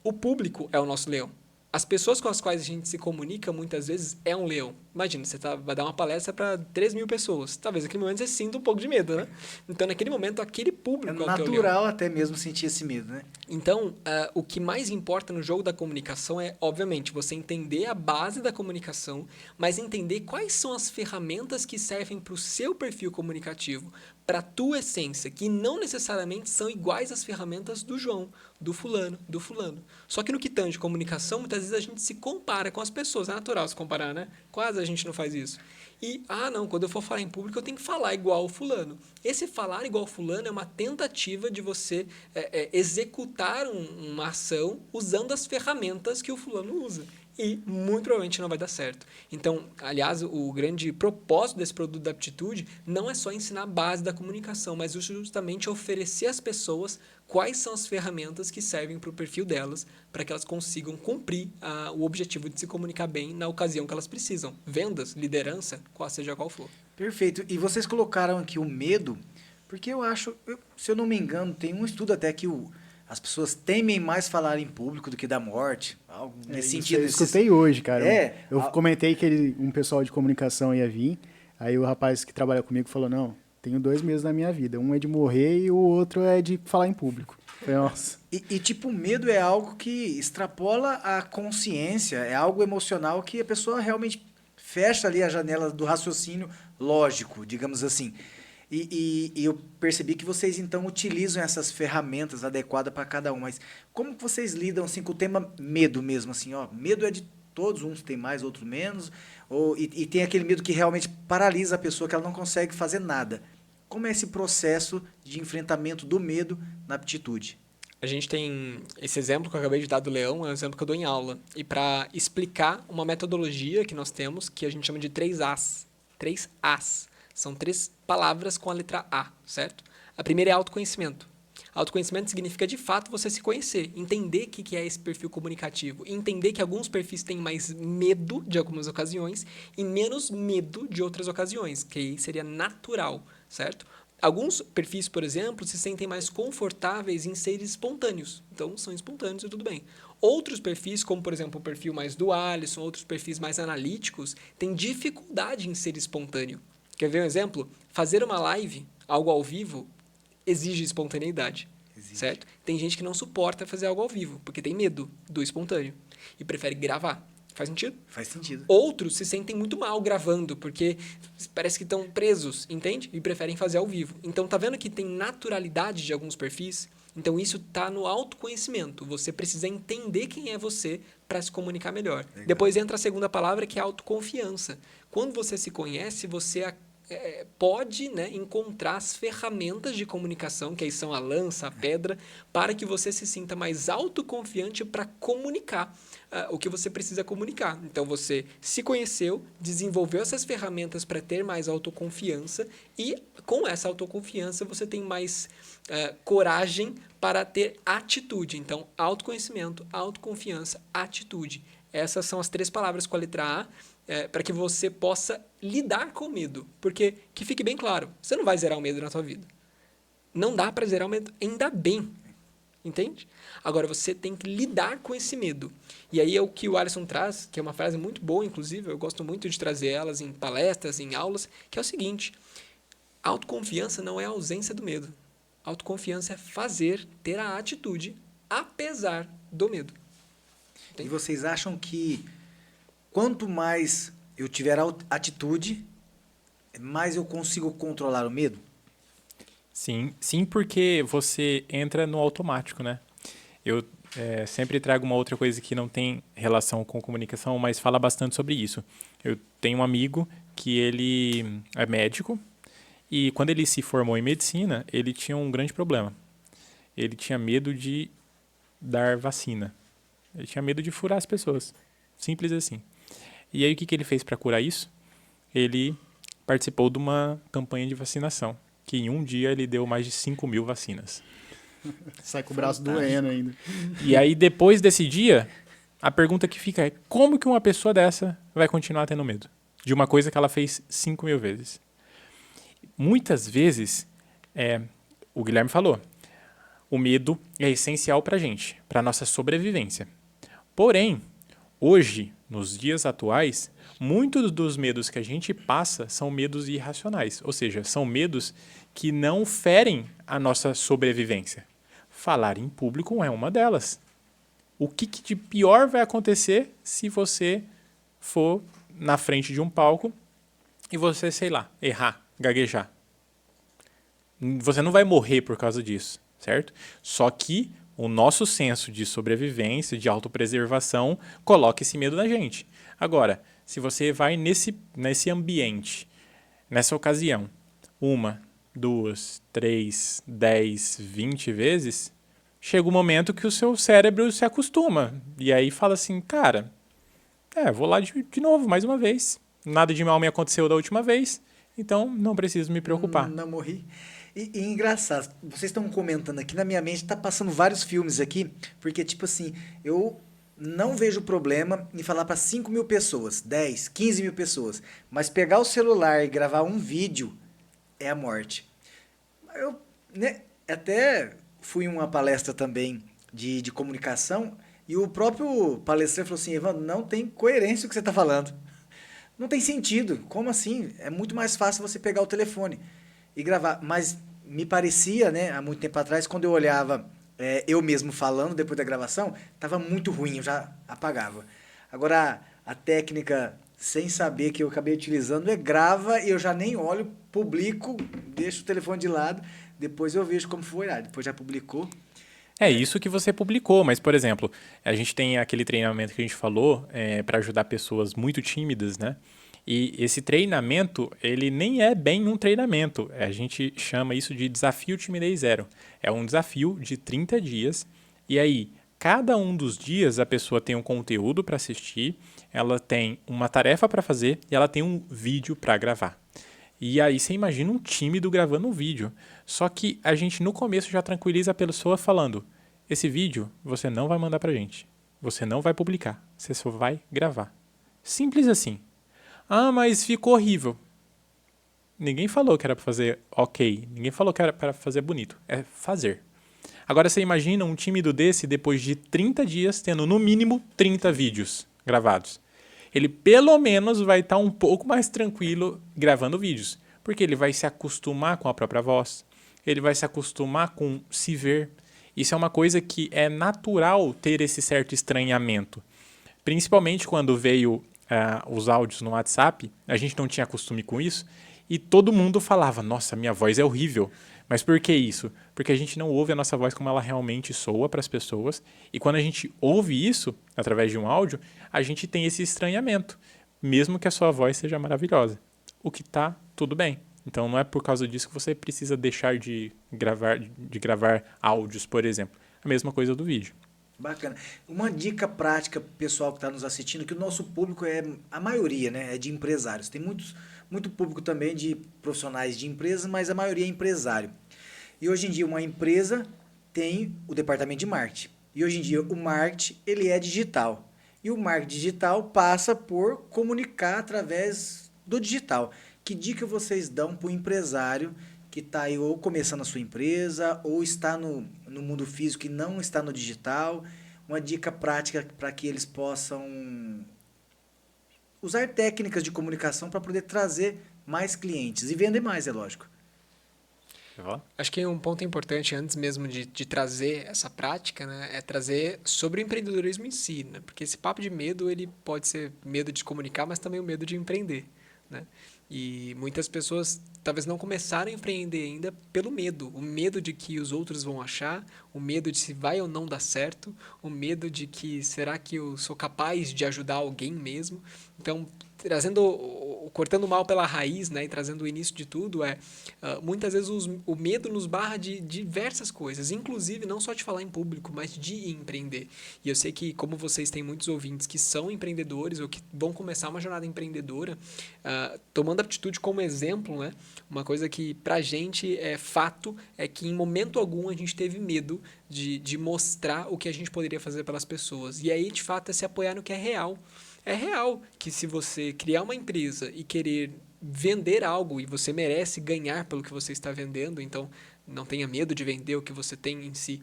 o público é o nosso leão. As pessoas com as quais a gente se comunica, muitas vezes, é um leão. Imagina, você vai dar uma palestra para 3.000 pessoas. Talvez naquele momento você sinta um pouco de medo, né? Então, naquele momento, aquele público é o teu leão. É natural até mesmo sentir esse medo, né? Então, o que mais importa no jogo da comunicação é, obviamente, você entender a base da comunicação, mas entender quais são as ferramentas que servem para o seu perfil comunicativo, para a tua essência, que não necessariamente são iguais às ferramentas do João, do fulano. Só que no que tange comunicação, muitas vezes a gente se compara com as pessoas. É natural se comparar, né? Quase a gente não faz isso. E, não, quando eu for falar em público, eu tenho que falar igual o fulano. Esse falar igual o fulano é uma tentativa de você executar uma ação usando as ferramentas que o fulano usa. E muito provavelmente não vai dar certo. Então, aliás, o grande propósito desse produto da Aptitude não é só ensinar a base da comunicação, mas justamente oferecer às pessoas quais são as ferramentas que servem para o perfil delas, para que elas consigam cumprir o objetivo de se comunicar bem na ocasião que elas precisam. Vendas, liderança, seja qual for. Perfeito. E vocês colocaram aqui o medo Porque eu acho, se eu não me engano, tem um estudo até que as pessoas temem mais falar em público do que da morte. Algo nesse Isso sentido. eu escutei hoje, cara. É. Eu comentei que um pessoal de comunicação ia vir, aí o rapaz que trabalha comigo falou, não, tenho 2 medos na minha vida. Um é de morrer e o outro é de falar em público. Eu falei, nossa. Tipo, o medo é algo que extrapola a consciência, é algo emocional que a pessoa realmente fecha ali a janela do raciocínio lógico, digamos assim. E eu percebi que vocês, então, utilizam essas ferramentas adequadas para cada um. Mas como que vocês lidam, assim, com o tema medo mesmo? Assim, ó, medo é de todos, uns tem mais, outros menos. E tem aquele medo que realmente paralisa a pessoa, que ela não consegue fazer nada. Como é esse processo de enfrentamento do medo na aptitude? A gente tem esse exemplo que eu acabei de dar do leão, é um exemplo que eu dou em aula. E para explicar uma metodologia que nós temos, que a gente chama de 3 As. 3 As. São 3 palavras com a letra A, certo? A primeira é autoconhecimento. Autoconhecimento significa, de fato, você se conhecer, entender o que é esse perfil comunicativo, entender que alguns perfis têm mais medo de algumas ocasiões e menos medo de outras ocasiões, que aí seria natural, certo? Alguns perfis, por exemplo, se sentem mais confortáveis em ser espontâneos. Então, são espontâneos e tudo bem. Outros perfis, como, por exemplo, o perfil mais do Alisson, outros perfis mais analíticos, têm dificuldade em ser espontâneo. Quer ver um exemplo? Fazer uma live, algo ao vivo, exige espontaneidade, certo? Tem gente que não suporta fazer algo ao vivo, porque tem medo do espontâneo e prefere gravar. Faz sentido? Faz sentido. Outros se sentem muito mal gravando, porque parece que estão presos, entende? E preferem fazer ao vivo. Então, tá vendo que tem naturalidade de alguns perfis? Então, isso tá no autoconhecimento. Você precisa entender quem é você para se comunicar melhor. Legal. Depois entra a segunda palavra, que é a autoconfiança. Quando você se conhece, você pode, né, encontrar as ferramentas de comunicação, que aí são a lança, a pedra, para que você se sinta mais autoconfiante para comunicar o que você precisa comunicar. Então, você se conheceu, desenvolveu essas ferramentas para ter mais autoconfiança e, com essa autoconfiança, você tem mais coragem para ter atitude. Então, autoconhecimento, autoconfiança, atitude. Essas são as 3 palavras com a letra A, para que você possa lidar com o medo. Porque, que fique bem claro, você não vai zerar o medo na sua vida. Não dá para zerar o medo, ainda bem. Entende? Agora, você tem que lidar com esse medo. E aí é o que o Alisson traz, que é uma frase muito boa, inclusive, eu gosto muito de trazer elas em palestras, em aulas, que é o seguinte: autoconfiança não é a ausência do medo. Autoconfiança é ter a atitude, apesar do medo. E vocês acham que quanto mais eu tiver atitude, mais eu consigo controlar o medo? Sim, porque você entra no automático, né? Eu sempre trago uma outra coisa que não tem relação com comunicação, mas fala bastante sobre isso. Eu tenho um amigo que ele é médico e quando ele se formou em medicina, ele tinha um grande problema. Ele tinha medo de dar vacina. Ele tinha medo de furar as pessoas. Simples assim. E aí o que ele fez para curar isso? Ele participou de uma campanha de vacinação, que em um dia ele deu mais de 5.000 vacinas. Sai com o braço doendo ainda. E aí, depois desse dia, a pergunta que fica é: como que uma pessoa dessa vai continuar tendo medo de uma coisa que ela fez 5.000 vezes? Muitas vezes, o Guilherme falou, o medo é essencial para a gente, para a nossa sobrevivência. Porém, hoje, nos dias atuais, muitos dos medos que a gente passa são medos irracionais, ou seja, são medos que não ferem a nossa sobrevivência. Falar em público é uma delas. O que de pior vai acontecer se você for na frente de um palco e você, sei lá, errar, gaguejar? Você não vai morrer por causa disso, certo? Só que o nosso senso de sobrevivência, de autopreservação, coloca esse medo na gente. Agora, se você vai nesse ambiente, nessa ocasião, 1, 2, 3, 10, 20 vezes, chega um momento que o seu cérebro se acostuma. E aí fala assim, cara, vou lá de novo, mais uma vez. Nada de mal me aconteceu da última vez, então não preciso me preocupar. Não morri. E engraçado, vocês estão comentando aqui, na minha mente tá passando vários filmes aqui, porque tipo assim, eu não vejo problema em falar para 5.000 pessoas, 10, 15.000 pessoas, mas pegar o celular e gravar um vídeo é a morte. Eu, né, até fui em uma palestra também de comunicação e o próprio palestrante falou assim, Evandro, não tem coerência o que você está falando. Não tem sentido. Como assim? É muito mais fácil você pegar o telefone e gravar. Mas me parecia, né, há muito tempo atrás, quando eu olhava eu mesmo falando depois da gravação, estava muito ruim, eu já apagava. Agora, a técnica, sem saber que eu acabei utilizando, é grava e eu já nem olho, publico, deixo o telefone de lado, depois eu vejo como foi. Depois já publicou. É isso que você publicou, mas, por exemplo, a gente tem aquele treinamento que a gente falou para ajudar pessoas muito tímidas, né? E esse treinamento, ele nem é bem um treinamento. A gente chama isso de desafio timidez zero. É um desafio de 30 dias. E aí, cada um dos dias, a pessoa tem um conteúdo para assistir, ela tem uma tarefa para fazer e ela tem um vídeo para gravar. E aí você imagina um tímido gravando um vídeo. Só que a gente no começo já tranquiliza a pessoa falando: esse vídeo você não vai mandar pra gente. Você não vai publicar. Você só vai gravar. Simples assim. Ah, mas ficou horrível. Ninguém falou que era pra fazer ok. Ninguém falou que era pra fazer bonito. É fazer. Agora você imagina um tímido desse depois de 30 dias tendo no mínimo 30 vídeos gravados. Ele pelo menos vai estar um pouco mais tranquilo gravando vídeos, porque ele vai se acostumar com a própria voz, ele vai se acostumar com se ver. Isso é uma coisa que é natural ter esse certo estranhamento. Principalmente quando veio os áudios no WhatsApp, a gente não tinha costume com isso, e todo mundo falava, nossa, minha voz é horrível. Mas por que isso? Porque a gente não ouve a nossa voz como ela realmente soa para as pessoas. E quando a gente ouve isso, através de um áudio, a gente tem esse estranhamento. Mesmo que a sua voz seja maravilhosa. O que tá tudo bem. Então não é por causa disso que você precisa deixar de gravar áudios, por exemplo. A mesma coisa do vídeo. Bacana. Uma dica prática pro pessoal que está nos assistindo, que o nosso público a maioria, né, é de empresários. Tem muito público também de profissionais de empresas, mas a maioria é empresário. E hoje em dia uma empresa tem o departamento de marketing. E hoje em dia o marketing, ele é digital. E o marketing digital passa por comunicar através do digital. Que dica vocês dão para o empresário que está aí ou começando a sua empresa, ou está no mundo físico e não está no digital? Uma dica prática para que eles possam usar técnicas de comunicação para poder trazer mais clientes e vender mais, é lógico. Acho que um ponto importante, antes mesmo de trazer essa prática, né, é trazer sobre o empreendedorismo em si, né? Porque esse papo de medo, ele pode ser medo de comunicar, mas também o medo de empreender, né? E muitas pessoas talvez não começaram a empreender ainda pelo medo. O medo de que os outros vão achar, o medo de se vai ou não dar certo, o medo de que será que eu sou capaz de ajudar alguém mesmo. Então, cortando o mal pela raiz, né, e trazendo o início de tudo, muitas vezes o medo nos barra de diversas coisas, inclusive não só de falar em público, mas de empreender. E eu sei que, como vocês têm muitos ouvintes que são empreendedores ou que vão começar uma jornada empreendedora, tomando a Aptitude como exemplo, né, uma coisa que pra gente é fato é que em momento algum a gente teve medo de mostrar o que a gente poderia fazer pelas pessoas. E aí, de fato, é se apoiar no que é real. É real que se você criar uma empresa e querer vender algo e você merece ganhar pelo que você está vendendo, então não tenha medo de vender o que você tem em si,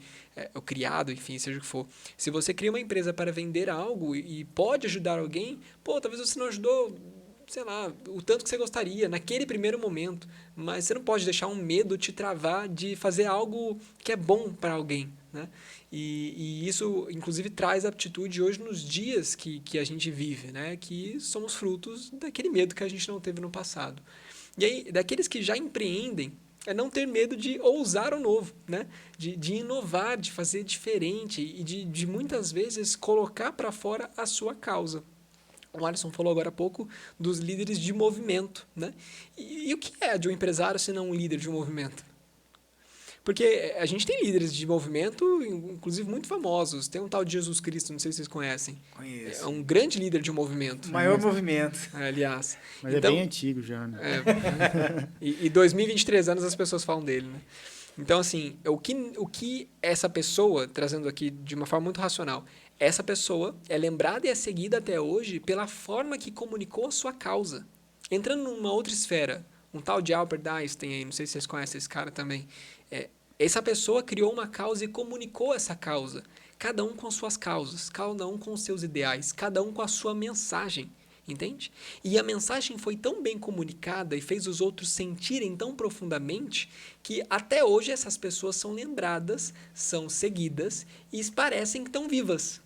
o criado, enfim, seja o que for. Se você cria uma empresa para vender algo e pode ajudar alguém, talvez você não ajudou, sei lá, o tanto que você gostaria naquele primeiro momento, mas você não pode deixar um medo te travar de fazer algo que é bom para alguém, né? E isso, inclusive, traz aptitude hoje nos dias que a gente vive, né? Que somos frutos daquele medo que a gente não teve no passado. E aí, daqueles que já empreendem, é não ter medo de ousar o novo, né? De inovar, de fazer diferente e de muitas vezes colocar para fora a sua causa. O Alisson falou agora há pouco dos líderes de movimento, né? E o que é de um empresário se não um líder de um movimento? Porque a gente tem líderes de movimento, inclusive muito famosos. Tem um tal de Jesus Cristo, não sei se vocês conhecem. Conheço. É um grande líder de um movimento. O maior movimento. Aliás. Mas então, é bem antigo já, né? E 2023 anos as pessoas falam dele, né? Então, assim, o que essa pessoa, trazendo aqui de uma forma muito racional, essa pessoa é lembrada e é seguida até hoje pela forma que comunicou a sua causa. Entrando numa outra esfera, Um tal de Albert Einstein aí, não sei se vocês conhecem esse cara também. Essa pessoa criou uma causa e comunicou essa causa. Cada um com suas causas, cada um com seus ideais, cada um com a sua mensagem. Entende? E a mensagem foi tão bem comunicada e fez os outros sentirem tão profundamente que até hoje essas pessoas são lembradas, são seguidas e parecem que estão vivas.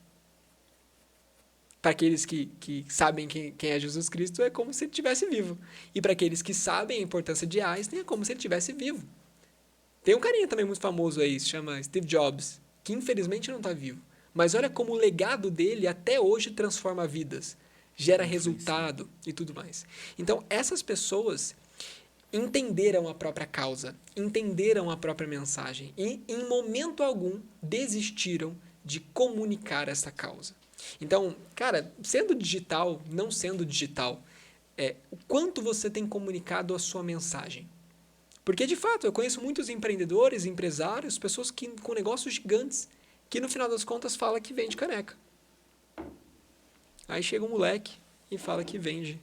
Para aqueles que sabem quem é Jesus Cristo, é como se ele estivesse vivo. E para aqueles que sabem a importância de Einstein, é como se ele estivesse vivo. Tem um carinha também muito famoso aí, se chama Steve Jobs, que infelizmente não está vivo. Mas olha como o legado dele até hoje transforma vidas. Gera resultado e tudo mais. Então, essas pessoas entenderam a própria causa, entenderam a própria mensagem e, em momento algum, desistiram de comunicar essa causa. Então, cara, sendo digital, não sendo digital, o quanto você tem comunicado a sua mensagem? Porque, de fato, eu conheço muitos empreendedores, empresários, pessoas com negócios gigantes, que no final das contas fala que vende caneca. Aí chega um moleque e fala que vende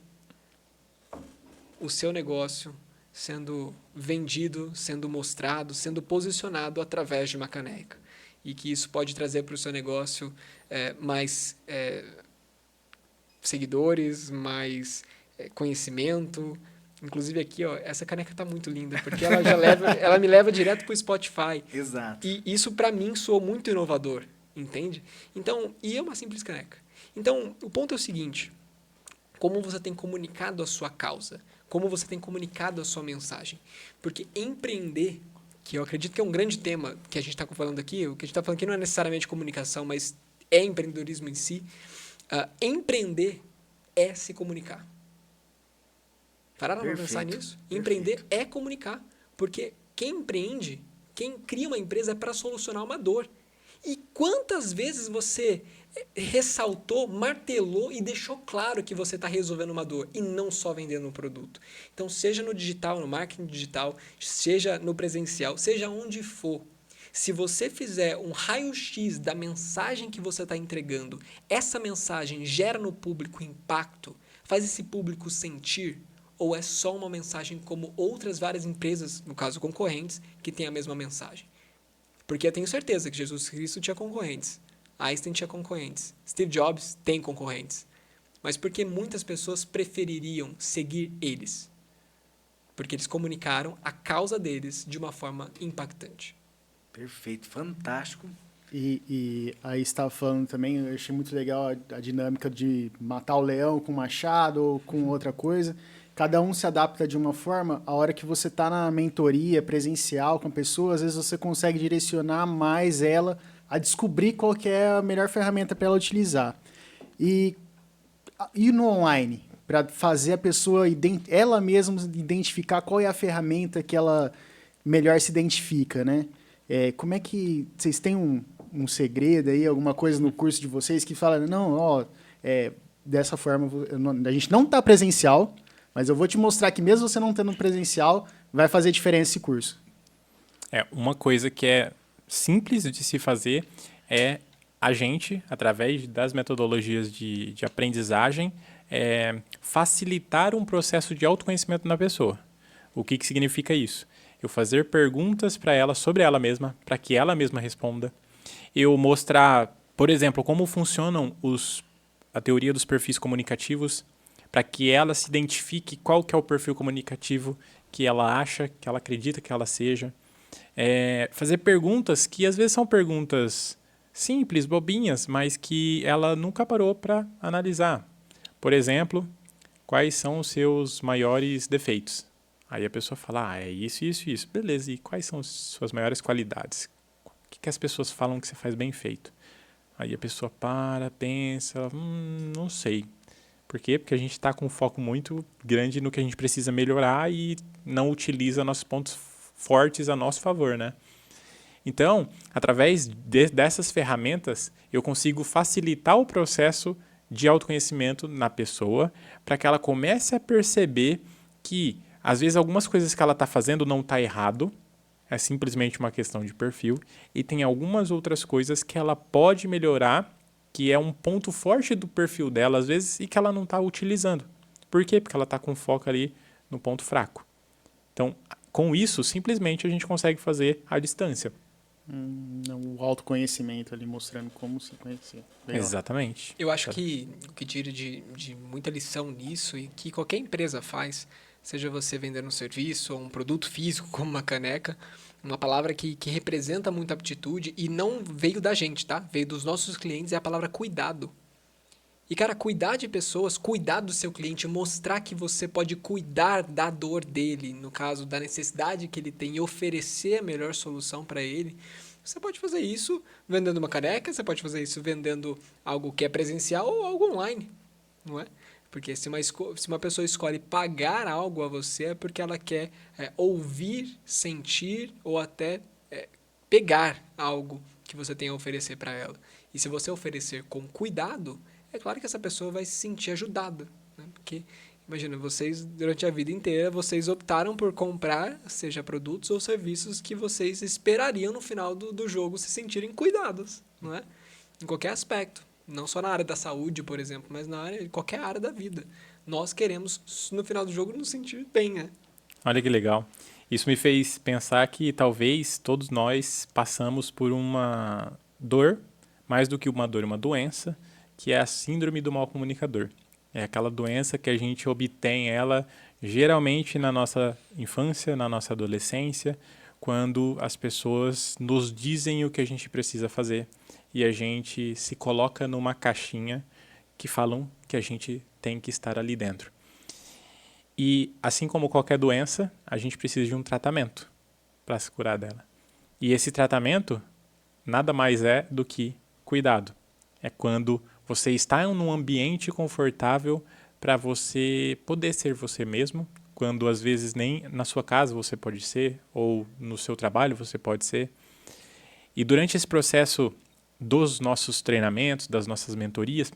o seu negócio sendo vendido, sendo mostrado, sendo posicionado através de uma caneca. E que isso pode trazer para o seu negócio mais seguidores, mais conhecimento. Inclusive aqui, ó, essa caneca está muito linda, porque ela me leva direto para o Spotify. Exato. E isso, para mim, soou muito inovador, entende? Então, e é uma simples caneca. Então, o ponto é o seguinte: como você tem comunicado a sua causa? Como você tem comunicado a sua mensagem? Porque empreender, que eu acredito que é um grande tema que a gente está falando aqui, o que a gente está falando aqui não é necessariamente comunicação, mas é empreendedorismo em si. Empreender é se comunicar. Pararam para pensar nisso? Empreender é comunicar. Porque quem empreende, quem cria uma empresa é para solucionar uma dor. E quantas vezes você ressaltou, martelou e deixou claro que você está resolvendo uma dor e não só vendendo um produto? Então, seja no digital, no marketing digital, seja no presencial, seja onde for, se você fizer um raio-x da mensagem que você está entregando, essa mensagem gera no público impacto, faz esse público sentir, ou é só uma mensagem como outras várias empresas, no caso concorrentes, que têm a mesma mensagem? Porque eu tenho certeza que Jesus Cristo tinha concorrentes, Einstein tinha concorrentes, Steve Jobs tem concorrentes. Mas por que muitas pessoas prefeririam seguir eles? Porque eles comunicaram a causa deles de uma forma impactante. Perfeito, fantástico. E aí você estava falando também, eu achei muito legal a dinâmica de matar o leão com machado ou com outra coisa. Cada um se adapta de uma forma. A hora que você está na mentoria presencial com a pessoa, às vezes você consegue direcionar mais ela a descobrir qual que é a melhor ferramenta para ela utilizar. E no online, para fazer a pessoa, ela mesma identificar qual é a ferramenta que ela melhor se identifica, né? Como é que... Vocês têm um segredo aí, alguma coisa no curso de vocês que fala, não, ó, dessa forma, a gente não está presencial, mas eu vou te mostrar que mesmo você não tendo presencial, vai fazer diferença esse curso. Uma coisa que é simples de se fazer é a gente, através das metodologias de aprendizagem, facilitar um processo de autoconhecimento na pessoa. O que significa isso? Eu fazer perguntas para ela sobre ela mesma, para que ela mesma responda. Eu mostrar, por exemplo, como funcionam a teoria dos perfis comunicativos, para que ela se identifique qual que é o perfil comunicativo que ela acha, que ela acredita que ela seja. Fazer perguntas que às vezes são perguntas simples, bobinhas, mas que ela nunca parou para analisar. Por exemplo, quais são os seus maiores defeitos? Aí a pessoa fala, é isso, isso, isso. Beleza, e quais são as suas maiores qualidades? O que as pessoas falam que você faz bem feito? Aí a pessoa pensa, não sei. Por quê? Porque a gente está com um foco muito grande no que a gente precisa melhorar e não utiliza nossos pontos fortes a nosso favor, né? Então, através dessas ferramentas, eu consigo facilitar o processo de autoconhecimento na pessoa para que ela comece a perceber que, às vezes, algumas coisas que ela está fazendo não está errado, é simplesmente uma questão de perfil, e tem algumas outras coisas que ela pode melhorar, que é um ponto forte do perfil dela, às vezes, e que ela não está utilizando. Por quê? Porque ela está com foco ali no ponto fraco. Então, com isso, simplesmente a gente consegue fazer à distância. O autoconhecimento ali, mostrando como se conhecer. Legal. Exatamente. Eu acho que o que tira de muita lição nisso e que qualquer empresa faz, seja você vendendo um serviço ou um produto físico como uma caneca, uma palavra que representa muita aptitude e não veio da gente, tá? Veio dos nossos clientes, é a palavra cuidado. E, cara, cuidar de pessoas, cuidar do seu cliente, mostrar que você pode cuidar da dor dele, no caso, da necessidade que ele tem e oferecer a melhor solução para ele. Você pode fazer isso vendendo uma caneca, você pode fazer isso vendendo algo que é presencial ou algo online, não é? Porque se uma pessoa escolhe pagar algo a você é porque ela quer ouvir, sentir ou até pegar algo que você tem a oferecer para ela. E se você oferecer com cuidado, é claro que essa pessoa vai se sentir ajudada, né? Porque, imagina, vocês, durante a vida inteira, vocês optaram por comprar, seja produtos ou serviços que vocês esperariam no final do jogo se sentirem cuidados, não é? Em qualquer aspecto. Não só na área da saúde, por exemplo, mas na área, em qualquer área da vida. Nós queremos, no final do jogo, nos sentir bem, né? Olha que legal. Isso me fez pensar que talvez todos nós passamos por uma dor, mais do que uma dor, uma doença, que é a síndrome do mau comunicador. É aquela doença que a gente obtém ela geralmente na nossa infância, na nossa adolescência, quando as pessoas nos dizem o que a gente precisa fazer e a gente se coloca numa caixinha que falam que a gente tem que estar ali dentro. E assim como qualquer doença, a gente precisa de um tratamento para se curar dela. E esse tratamento nada mais é do que cuidado. É quando você está num ambiente confortável para você poder ser você mesmo, quando às vezes nem na sua casa você pode ser, ou no seu trabalho você pode ser. E durante esse processo dos nossos treinamentos, das nossas mentorias,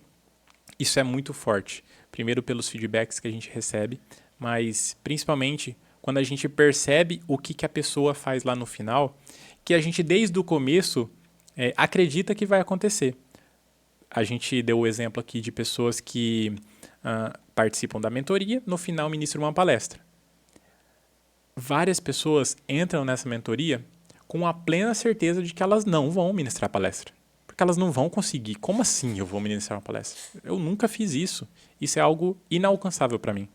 isso é muito forte. Primeiro pelos feedbacks que a gente recebe, mas principalmente quando a gente percebe o que a pessoa faz lá no final, que a gente desde o começo acredita que vai acontecer. A gente deu o exemplo aqui de pessoas que participam da mentoria, no final ministram uma palestra. Várias pessoas entram nessa mentoria com a plena certeza de que elas não vão ministrar palestra. Porque elas não vão conseguir. Como assim eu vou ministrar uma palestra? Eu nunca fiz isso. Isso é algo inalcançável para mim.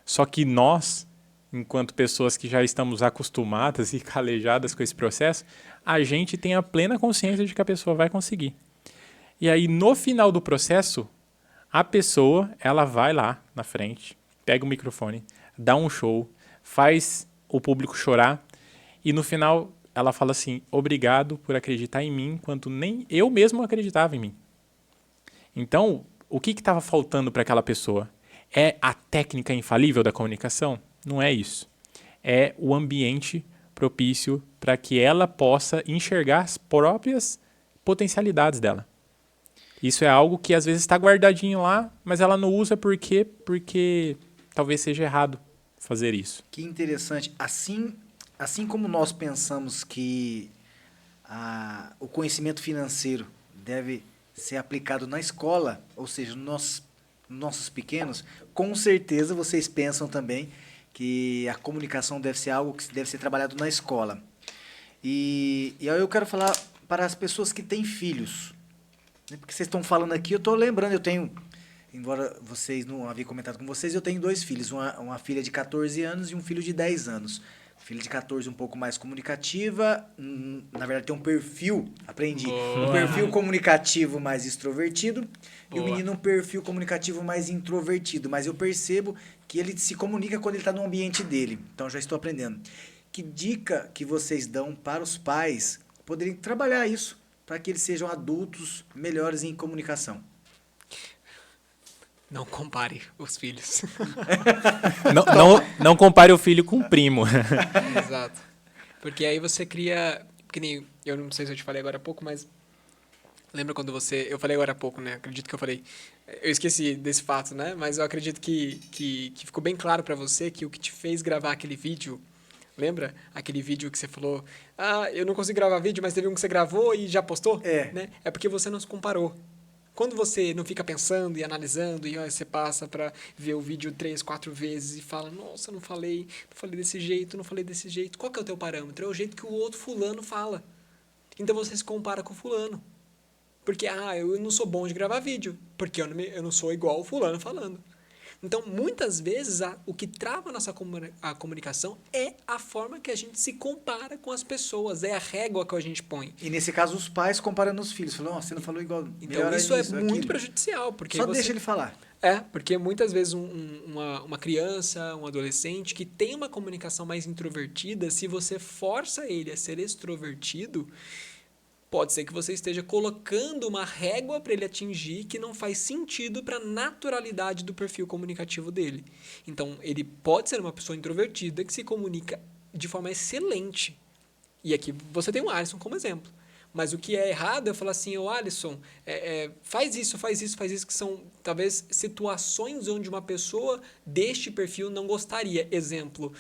Só que nós, enquanto pessoas que já estamos acostumadas e calejadas com esse processo, a gente tem a plena consciência de que a pessoa vai conseguir. E aí, no final do processo, a pessoa, ela vai lá na frente, pega o microfone, dá um show, faz o público chorar e no final ela fala assim, obrigado por acreditar em mim, enquanto nem eu mesmo acreditava em mim. Então, o que estava faltando para aquela pessoa? É a técnica infalível da comunicação? Não é isso. É o ambiente propício para que ela possa enxergar as próprias potencialidades dela. Isso é algo que às vezes está guardadinho lá, mas ela não usa porque talvez seja errado fazer isso. Que interessante. Assim como nós pensamos que o conhecimento financeiro deve ser aplicado na escola, ou seja, nossos pequenos, com certeza vocês pensam também que a comunicação deve ser algo que deve ser trabalhado na escola. E aí eu quero falar para as pessoas que têm filhos. Porque vocês estão falando aqui, eu estou lembrando, eu tenho, embora vocês não haviam comentado com vocês, eu tenho 2 filhos, uma filha de 14 anos e um filho de 10 anos. Filha de 14 um pouco mais comunicativa, na verdade tem um perfil, aprendi, um perfil comunicativo mais extrovertido. Boa. E o menino um perfil comunicativo mais introvertido, mas eu percebo que ele se comunica quando ele está no ambiente dele, então já estou aprendendo. Que dica que vocês dão para os pais poderem trabalhar isso, para que eles sejam adultos melhores em comunicação? Não compare os filhos. não compare o filho com o primo. Exato. Porque aí você cria... Que nem, eu não sei se eu te falei agora há pouco, mas... Lembra quando você... Eu falei agora há pouco, né? Acredito que eu falei... Eu esqueci desse fato, né? Mas eu acredito que ficou bem claro para você que o que te fez gravar aquele vídeo... Lembra? Aquele vídeo que você falou... eu não consigo gravar vídeo, mas teve um que você gravou e já postou? É. Né? É porque você não se comparou Quando você não fica pensando e analisando, e ó, você passa para ver o vídeo 3, 4 vezes e fala, nossa, não falei desse jeito, não falei desse jeito. Qual que é o teu parâmetro? É o jeito que o outro fulano fala. Então você se compara com o fulano. Porque, eu não sou bom de gravar vídeo, porque eu não sou igual o fulano falando. Então, muitas vezes, o que trava a comunicação é a forma que a gente se compara com as pessoas, é a régua que a gente põe. E nesse caso, os pais comparando os filhos. Falam, você não falou igual. Então, isso é muito prejudicial. Porque só deixa ele falar. Porque muitas vezes uma criança, um adolescente que tem uma comunicação mais introvertida, se você força ele a ser extrovertido, pode ser que você esteja colocando uma régua para ele atingir que não faz sentido para a naturalidade do perfil comunicativo dele. Então, ele pode ser uma pessoa introvertida que se comunica de forma excelente. E aqui você tem o Alisson como exemplo. Mas o que é errado é falar assim, Alisson, faz isso, que são talvez situações onde uma pessoa deste perfil não gostaria. Exemplo,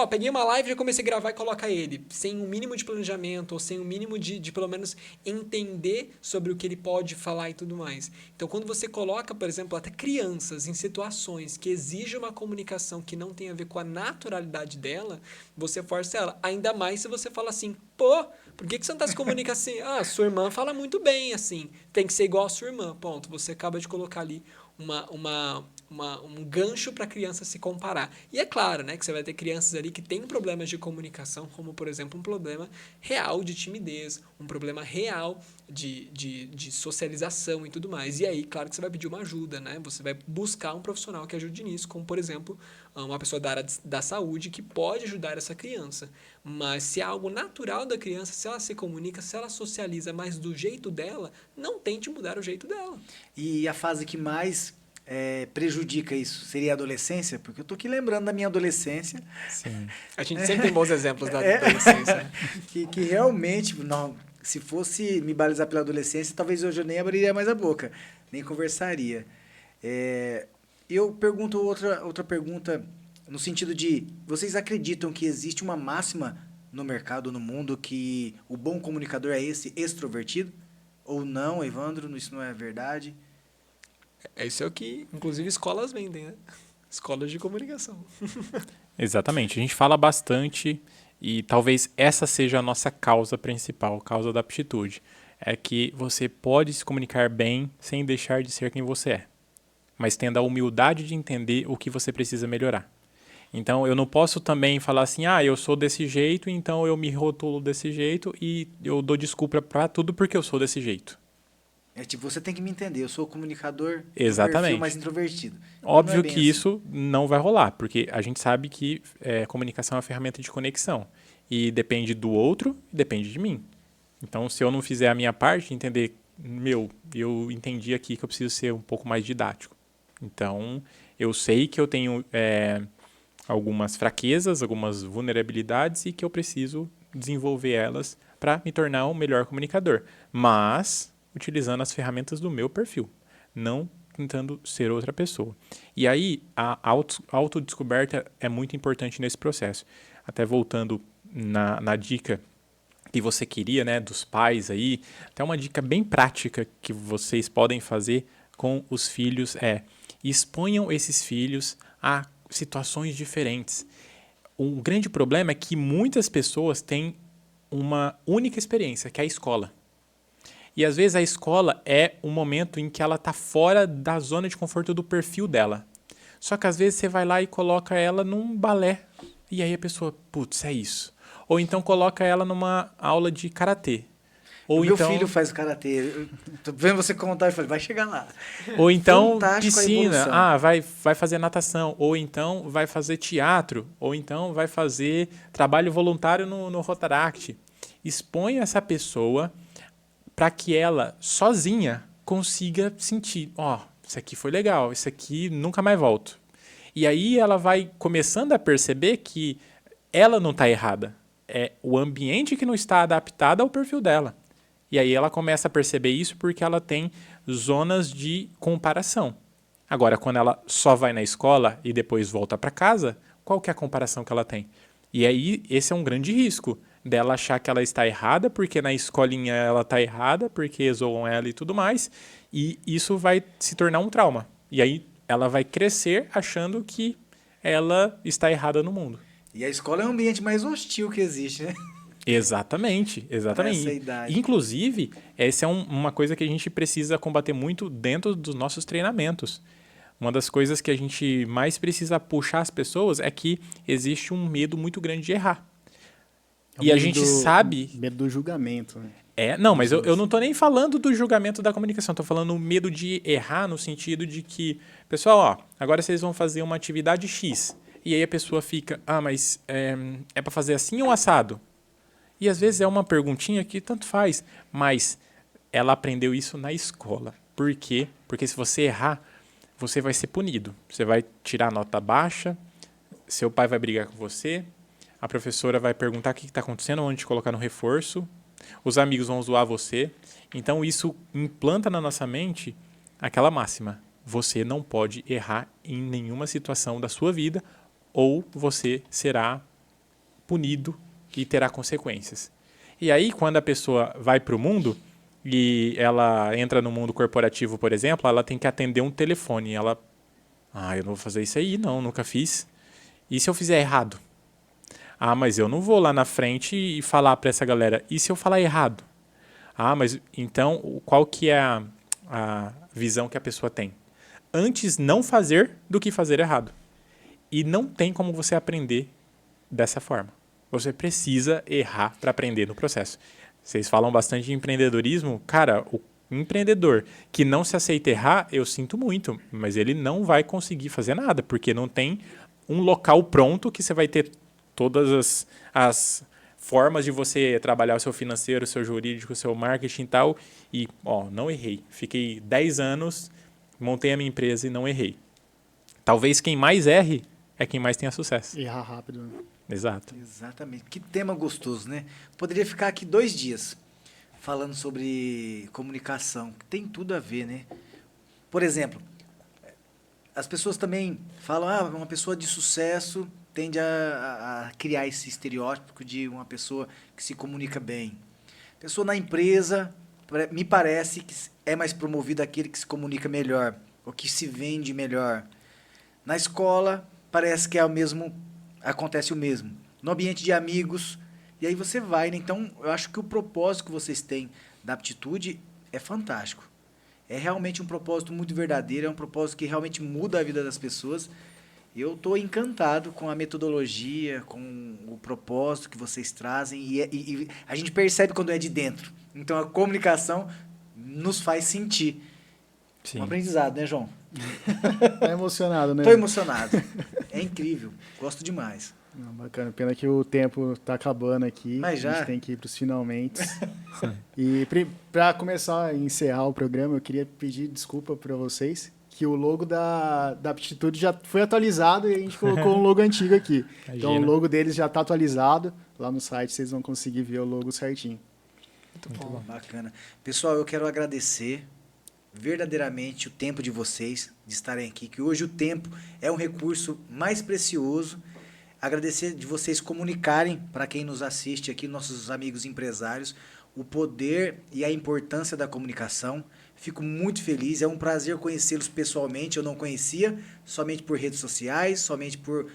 peguei uma live, já comecei a gravar e coloca ele, sem um mínimo de planejamento, ou sem um mínimo de pelo menos entender sobre o que ele pode falar e tudo mais. Então, quando você coloca, por exemplo, até crianças em situações que exigem uma comunicação que não tem a ver com a naturalidade dela, você força ela. Ainda mais se você fala assim, por que você não está se comunicando assim? Sua irmã fala muito bem, assim. Tem que ser igual a sua irmã. Ponto. Você acaba de colocar ali um gancho para a criança se comparar. E é claro, né, que você vai ter crianças ali que têm problemas de comunicação, como, por exemplo, um problema real de timidez, um problema real de socialização e tudo mais. E aí, claro que você vai pedir uma ajuda, né? Você vai buscar um profissional que ajude nisso, como, por exemplo, uma pessoa da área da saúde que pode ajudar essa criança. Mas se é algo natural da criança, se ela se comunica, se ela socializa mais do jeito dela, não tente mudar o jeito dela. E a fase que mais prejudica isso seria a adolescência? Porque eu tô aqui lembrando da minha adolescência. Sim. A gente sempre tem bons exemplos da adolescência. Né? que realmente, não, se fosse me balizar pela adolescência, talvez hoje eu nem abriria mais a boca, nem conversaria. Eu pergunto outra pergunta no sentido de, vocês acreditam que existe uma máxima no mercado, no mundo, que o bom comunicador é esse extrovertido? Ou não, Evandro, isso não é verdade? Isso é o que, inclusive, escolas vendem, né? Escolas de comunicação. Exatamente. A gente fala bastante e talvez essa seja a nossa causa principal, causa da aptitude. É que você pode se comunicar bem sem deixar de ser quem você é, mas tendo a humildade de entender o que você precisa melhorar. Então, eu não posso também falar assim, eu sou desse jeito, então eu me rotulo desse jeito e eu dou desculpa para tudo porque eu sou desse jeito. Você tem que me entender, eu sou o comunicador do Exatamente. perfil mais introvertido. Óbvio que assim. Isso não vai rolar, porque a gente sabe que comunicação é uma ferramenta de conexão e depende do outro e depende de mim. Então, se eu não fizer a minha parte, entender, eu entendi aqui que eu preciso ser um pouco mais didático. Então, eu sei que eu tenho algumas fraquezas, algumas vulnerabilidades e que eu preciso desenvolver elas para me tornar um melhor comunicador. Mas utilizando as ferramentas do meu perfil, não tentando ser outra pessoa. E aí, a autodescoberta é muito importante nesse processo. Até voltando na dica que você queria, né, dos pais aí, até uma dica bem prática que vocês podem fazer com os filhos exponham esses filhos a situações diferentes. Um grande problema é que muitas pessoas têm uma única experiência, que é a escola. E às vezes a escola é um momento em que ela está fora da zona de conforto do perfil dela. Só que às vezes você vai lá e coloca ela num balé. E aí a pessoa, putz, é isso. Ou então coloca ela numa aula de karatê. Ou meu filho faz karatê. Tô vendo você contar e falei, vai chegar lá. Ou então Fantástico piscina. Vai fazer natação. Ou então vai fazer teatro. Ou então vai fazer trabalho voluntário no Rotaract. Expõe essa pessoa para que ela, sozinha, consiga sentir, isso aqui foi legal, isso aqui nunca mais volto. E aí ela vai começando a perceber que ela não está errada. É o ambiente que não está adaptado ao perfil dela. E aí ela começa a perceber isso porque ela tem zonas de comparação. Agora, quando ela só vai na escola e depois volta para casa, qual que é a comparação que ela tem? E aí esse é um grande risco. dela achar que ela está errada, porque na escolinha ela está errada, porque zoam ela e tudo mais, e isso vai se tornar um trauma. E aí ela vai crescer achando que ela está errada no mundo. E a escola é o ambiente mais hostil que existe, né? Exatamente, exatamente. Nessa idade. Inclusive, essa é uma coisa que a gente precisa combater muito dentro dos nossos treinamentos. Uma das coisas que a gente mais precisa puxar as pessoas é que existe um medo muito grande de errar. É o E a medo gente do- sabe... Medo do julgamento, né? Não, mas eu não tô nem falando do julgamento da comunicação, tô falando o medo de errar no sentido de que, pessoal, ó, agora vocês vão fazer uma atividade X. E aí a pessoa fica, mas é para fazer assim ou assado? E às vezes é uma perguntinha que tanto faz, mas ela aprendeu isso na escola. Por quê? Porque se você errar, você vai ser punido. Você vai tirar nota baixa, seu pai vai brigar com você, a professora vai perguntar o que está acontecendo, onde te colocar no reforço, os amigos vão zoar você. Então isso implanta na nossa mente aquela máxima: você não pode errar em nenhuma situação da sua vida ou você será punido e terá consequências. E aí, quando a pessoa vai para o mundo e ela entra no mundo corporativo, por exemplo, ela tem que atender um telefone. Ela, eu não vou fazer isso aí, não, nunca fiz. E se eu fizer errado? Mas eu não vou lá na frente e falar para essa galera. E se eu falar errado? Mas então, qual que é a visão que a pessoa tem? Antes não fazer do que fazer errado. E não tem como você aprender dessa forma. Você precisa errar para aprender no processo. Vocês falam bastante de empreendedorismo. Cara, o empreendedor que não se aceita errar, eu sinto muito, mas ele não vai conseguir fazer nada, porque não tem um local pronto que você vai ter todas as formas de você trabalhar o seu financeiro, o seu jurídico, o seu marketing e tal. E, não errei. Fiquei 10 anos, montei a minha empresa e não errei. Talvez quem mais erre é quem mais tenha sucesso. Errar rápido, né? Exato. Exatamente. Que tema gostoso, né? Poderia ficar aqui 2 dias falando sobre comunicação, que tem tudo a ver, né? Por exemplo, as pessoas também falam, uma pessoa de sucesso tende a criar esse estereótipo de uma pessoa que se comunica bem. Pessoa na empresa, me parece que é mais promovido aquele que se comunica melhor, ou que se vende melhor. Na escola, parece que acontece o mesmo. No ambiente de amigos, e aí você vai, né? Então, eu acho que o propósito que vocês têm da aptitude é fantástico. É realmente um propósito muito verdadeiro, é um propósito que realmente muda a vida das pessoas. Eu estou encantado com a metodologia, com o propósito que vocês trazem, e a gente percebe quando é de dentro. Então, a comunicação nos faz sentir. Sim. Um aprendizado, né, João? Tá emocionado, né? Estou emocionado. É incrível. Gosto demais. Não, bacana. Pena que o tempo tá acabando aqui. Mas já. A gente tem que ir para os finalmente. E para começar a encerrar o programa, eu queria pedir desculpa para vocês que o logo da Aptitude já foi atualizado e a gente colocou um logo antigo aqui. Imagina. Então o logo deles já está atualizado. Lá no site vocês vão conseguir ver o logo certinho. Muito bom. Bacana. Pessoal, eu quero agradecer verdadeiramente o tempo de vocês, de estarem aqui, que hoje o tempo é um recurso mais precioso. Agradecer de vocês comunicarem para quem nos assiste aqui, nossos amigos empresários, o poder e a importância da comunicação. Fico muito feliz, é um prazer conhecê-los pessoalmente, eu não conhecia, somente por redes sociais, somente por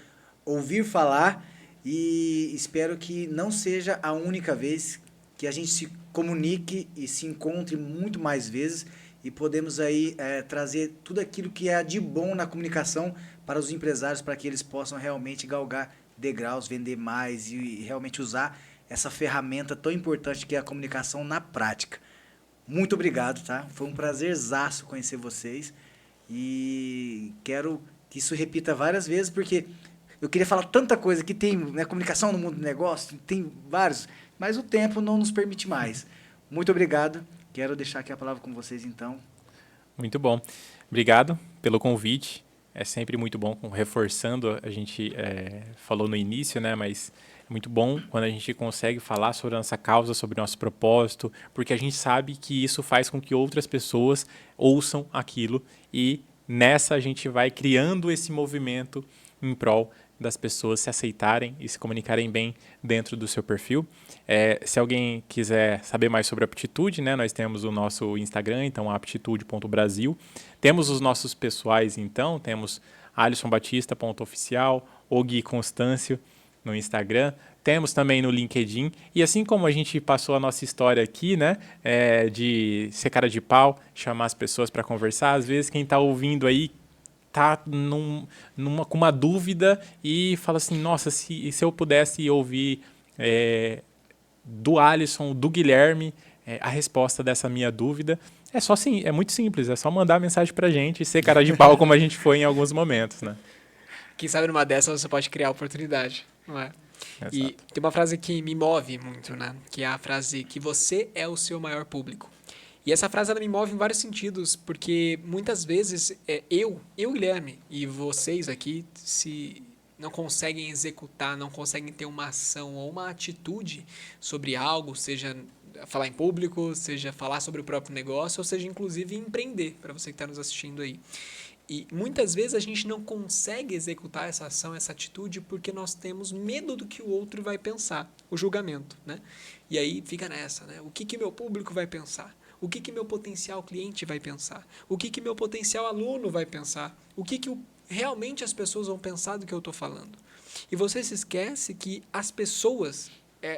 ouvir falar, e espero que não seja a única vez que a gente se comunique e se encontre muito mais vezes e podemos aí trazer tudo aquilo que é de bom na comunicação para os empresários, para que eles possam realmente galgar degraus, vender mais e realmente usar essa ferramenta tão importante que é a comunicação na prática. Muito obrigado, tá? Foi um prazerzaço conhecer vocês e quero que isso repita várias vezes, porque eu queria falar tanta coisa que tem, né, comunicação no mundo do negócio, tem vários, mas o tempo não nos permite mais. Muito obrigado. Quero deixar aqui a palavra com vocês, então. Muito bom. Obrigado pelo convite. É sempre muito bom, reforçando, a gente falou no início, né, mas é muito bom quando a gente consegue falar sobre a nossa causa, sobre o nosso propósito, porque a gente sabe que isso faz com que outras pessoas ouçam aquilo e nessa a gente vai criando esse movimento em prol das pessoas se aceitarem e se comunicarem bem dentro do seu perfil. Se alguém quiser saber mais sobre aptitude, né, nós temos o nosso Instagram, então aptitude.brasil. Temos os nossos pessoais, então, temos alisonbatista.oficial, o Gui Constâncio no Instagram. Temos também no LinkedIn. E assim como a gente passou a nossa história aqui, né, de ser cara de pau, chamar as pessoas para conversar, às vezes quem está ouvindo aí tá com uma dúvida e fala assim, nossa, se eu pudesse ouvir do Alisson, do Guilherme, a resposta dessa minha dúvida, é muito simples, é só mandar mensagem pra gente e ser cara de pau como a gente foi em alguns momentos, né? Quem sabe numa dessas você pode criar oportunidade, não é? Exato. E tem uma frase que me move muito, né? Que é a frase que você é o seu maior público. E essa frase ela me move em vários sentidos, porque muitas vezes eu, Guilherme, e vocês aqui, se não conseguem executar, não conseguem ter uma ação ou uma atitude sobre algo, seja falar em público, seja falar sobre o próprio negócio, ou seja, inclusive empreender, para você que está nos assistindo aí. E muitas vezes a gente não consegue executar essa ação, essa atitude, porque nós temos medo do que o outro vai pensar, o julgamento, né? E aí fica nessa, né? O que meu público vai pensar? O que meu potencial cliente vai pensar? O que meu potencial aluno vai pensar? O que realmente as pessoas vão pensar do que eu estou falando? E você se esquece que as pessoas,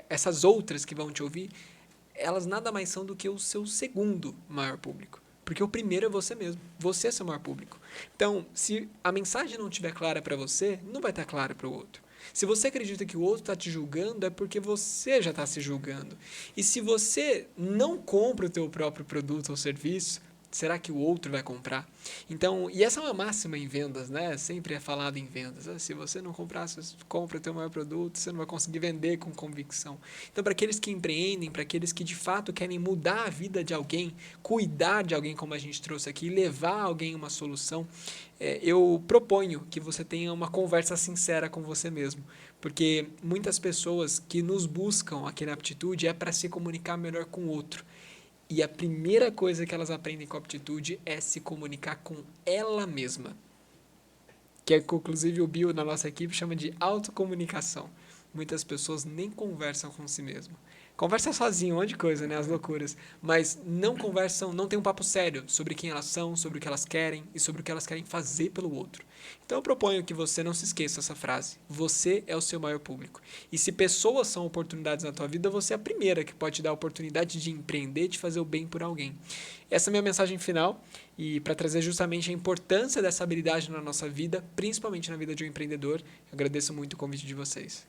essas outras que vão te ouvir, elas nada mais são do que o seu segundo maior público. Porque o primeiro é você mesmo. Você é seu maior público. Então, se a mensagem não estiver clara para você, não vai estar clara para o outro. Se você acredita que o outro está te julgando, é porque você já está se julgando. E se você não compra o teu próprio produto ou serviço, será que o outro vai comprar? Então, e essa é uma máxima em vendas, né? Sempre é falado em vendas. Se você não comprar, você compra o teu maior produto, você não vai conseguir vender com convicção. Então, para aqueles que empreendem, para aqueles que de fato querem mudar a vida de alguém, cuidar de alguém como a gente trouxe aqui, levar alguém uma solução, eu proponho que você tenha uma conversa sincera com você mesmo. Porque muitas pessoas que nos buscam aqui na Aptitude é para se comunicar melhor com o outro. E a primeira coisa que elas aprendem com a Aptitude é se comunicar com ela mesma. Que é que, inclusive, o Bill, na nossa equipe, chama de autocomunicação. Muitas pessoas nem conversam com si mesmo. Conversa sozinho, um monte de coisa, né? As loucuras. Mas não conversam, não tem um papo sério sobre quem elas são, sobre o que elas querem e sobre o que elas querem fazer pelo outro. Então eu proponho que você não se esqueça essa frase. Você é o seu maior público. E se pessoas são oportunidades na tua vida, você é a primeira que pode te dar a oportunidade de empreender, de fazer o bem por alguém. Essa é a minha mensagem final e para trazer justamente a importância dessa habilidade na nossa vida, principalmente na vida de um empreendedor. Eu agradeço muito o convite de vocês.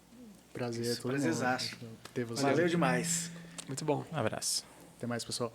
Prazer, todo mundo. Prazerzaço. Ter você. Valeu demais. Muito bom. Um abraço. Até mais, pessoal.